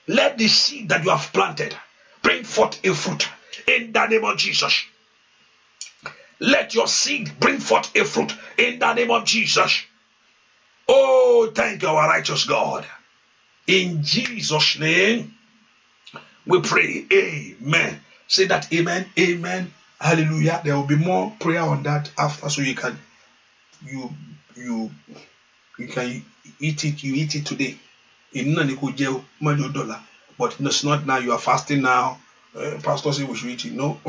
let the seed that you have planted bring forth a fruit. In the name of Jesus, let your seed bring forth a fruit. In the name of Jesus. Oh, thank you, our righteous God. In Jesus' name, we pray. Amen. Say that amen, amen, hallelujah. There will be more prayer on that after, so you can eat it. You eat it today. But it's not now. You are fasting now. Pastor said we should eat it. No,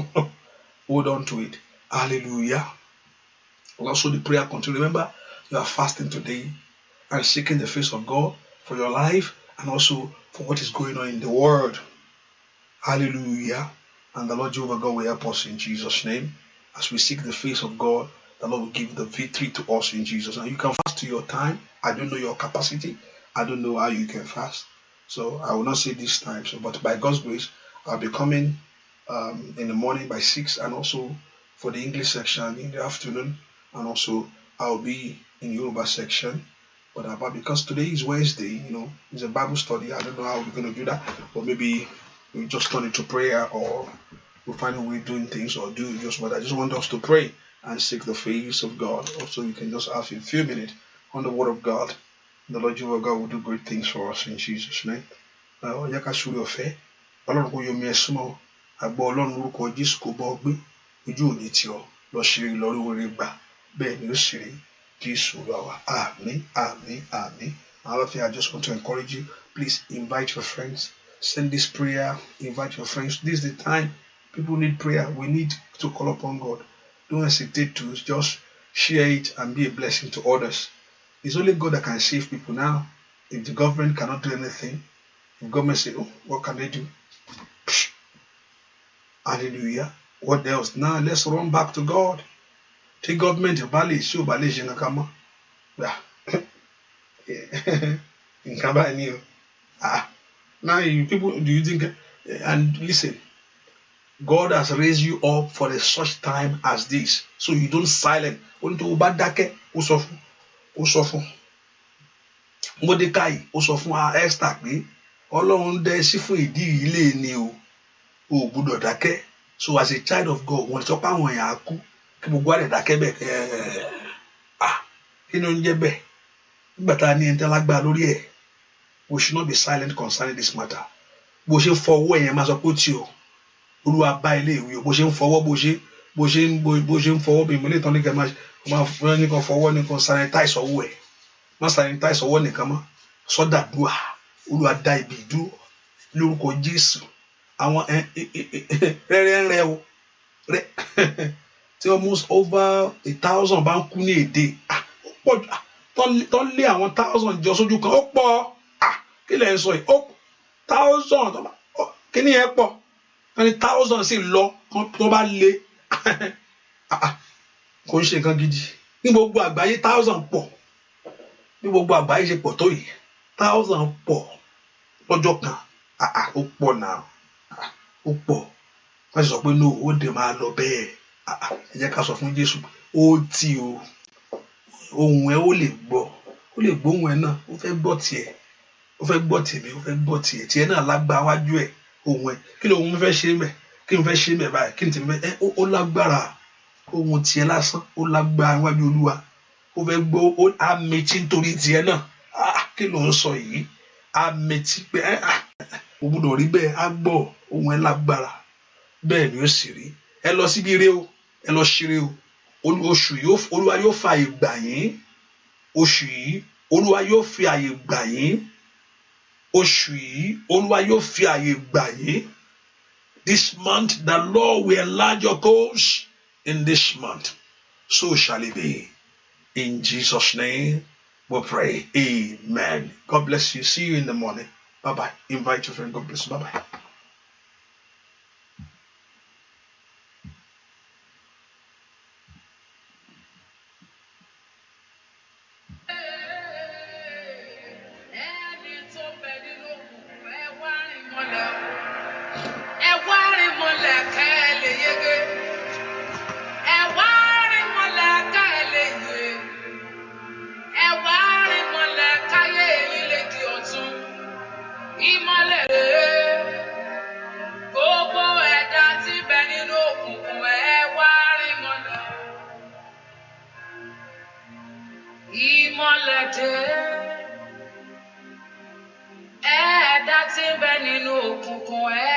hold on to it. Hallelujah. Also, the prayer continue. Remember, you are fasting today and seeking the face of God for your life and also for what is going on in the world. Hallelujah. And the Lord Jehovah God will help us in Jesus' name. As we seek the face of God, the Lord will give the victory to us in Jesus. And you can fast to your time. I don't know your capacity. I don't know how you can fast. So I will not say this time. So, but by God's grace, I'll be coming in the morning by 6, and also for the English section in the afternoon, and also I'll be in Yoruba section. But because today is Wednesday, it's a Bible study. I don't know how we're going to do that, or maybe we just turn it to prayer, or we'll find a way of doing things, or do just what I just want us to pray and seek the face of God. Also, you can just ask in a few minutes on the Word of God. The Lord Jehovah God will do great things for us in Jesus' name. Ọlọ́run kò yomi ẹ̀sùn mọ́ àgbọ̀ Ọlọ́run lórúkọ Jésù kò bọ́ gbé ojú òní tí ọ lọ ṣeré lórí orí gbà bẹ́ẹ̀ ni ó sì rí Jésù lọ wá àmín àmín àmín. Another thing I just want to encourage you, please invite your friends, send this prayer, invite your friends. This is the time people need prayer. We need to call upon God. Don't hesitate to just share it and be a blessing to others. It's only God that can save people now. If the government cannot do anything, if government say, oh, what can they do? Hallelujah. What else? Now let's run back to God. Take government bali si o bali ṣe nǹkan mọ́. Nǹkan báyìí ni o. Now people, do you think? And listen, God has raised you up for a such time as this, so you don't silent. Ohun tó bá dákẹ́, ó sọ fún. Mordecai, ó sọ fún Esther pé Ọlọ́run dẹ́ sí fún ìdí ilé ni o. O gbọ́dọ̀ dákẹ́. So as a child of God, wọ́n sọ pé àwọn èèyàn á kú kí gbogbo àlè dákẹ́ bẹ́ẹ̀. Kí ni ó ń jẹ́ bẹ́ẹ̀? Nígbà tá a ní ẹni tí alágbára lórí ẹ̀, we should not be silent concerning this matter. Bó ṣe ń fọwọ́ ẹ̀yẹn máa sọ pé ó ti o. Olúwa bá ilé ìwé o. Bó ṣe ń fọwọ́ bó ṣe ń fọwọ́ bí ìmọ̀lẹ́ ìtàn ní kẹ́ máa fún ẹnìkan fọwọ́ nìkan sanitize ọwọ́ ẹ̀. Má sanitize ọwọ́ nìkan mọ́. Sọ́dàdúà. Olúwa dá ibi ìdúró lórúkọ Jésù. Àwọn rẹ́rẹ́ o rẹ́ tí almost over 1,000 bá ń kú ní èdè ó pọ̀ jù tó lé àwọn 1,000 jọ sójú kan ó pọ̀ kí lẹ̀ ń sọ yìí ó 1,000 kí ni ẹ pọ̀ ẹni 1,000 sì lọ tó bá lé kò ń ṣe nǹkan gidi ní gbogbo àgbáyé 1,000 pọ̀ ní gbogbo àgbáyé ṣe pọ̀ tó yìí 1,000 pọ̀ lọ́jọ́ kan ó pọ̀ náà. Ó pọ̀ wọ́n sì sọ pé no ó dè máa lọ bẹ́ẹ̀ ẹ jẹ́ ká sọ fún Jésù ó tí o ohùn ẹ ó lè gbóhùn ẹ náà ó fẹ́ gbọ́ tiẹ̀ ó fẹ́ gbọ́ tèmi ó fẹ́ gbọ́ tiẹ̀ náà lágbára wájú ẹ ohùn ẹ kí ló ohun fẹ́ ṣe mẹ́ kí n fẹ́ ṣe mẹ́ báyìí kí n tèmi fẹ́ ó lágbára ohùn tiẹ̀ lásán ó lágbára wájú Olúwa ó fẹ́ gbọ́ ó àmẹ́tí nítorí tiẹ̀ náà kí ló ń sọ yìí àmẹ́tí pé ó gbọ́dọ̀ rí bẹ́ẹ̀ á gbọ́ ohun ẹ lágbára bẹ́ẹ̀ ni ó sì rí ẹ lọ síbi ire o ẹ lọ ṣeré o oṣù yìí Olúwa yóò fa àyè gbà yín oṣù yìí Olúwa yóò fi àyè gbà yín oṣù yìí Olúwa yóò fi àyè gbà yín. This month the Lord will enlarge your cause in this month, so shall it be. In Jesus' name we pray. Amen. God bless you. See you in the morning. Bye bye. Invite your friend. God bless you. Bye bye. Ẹ̀dá tí ń bẹ nínú òkùnkùn ẹ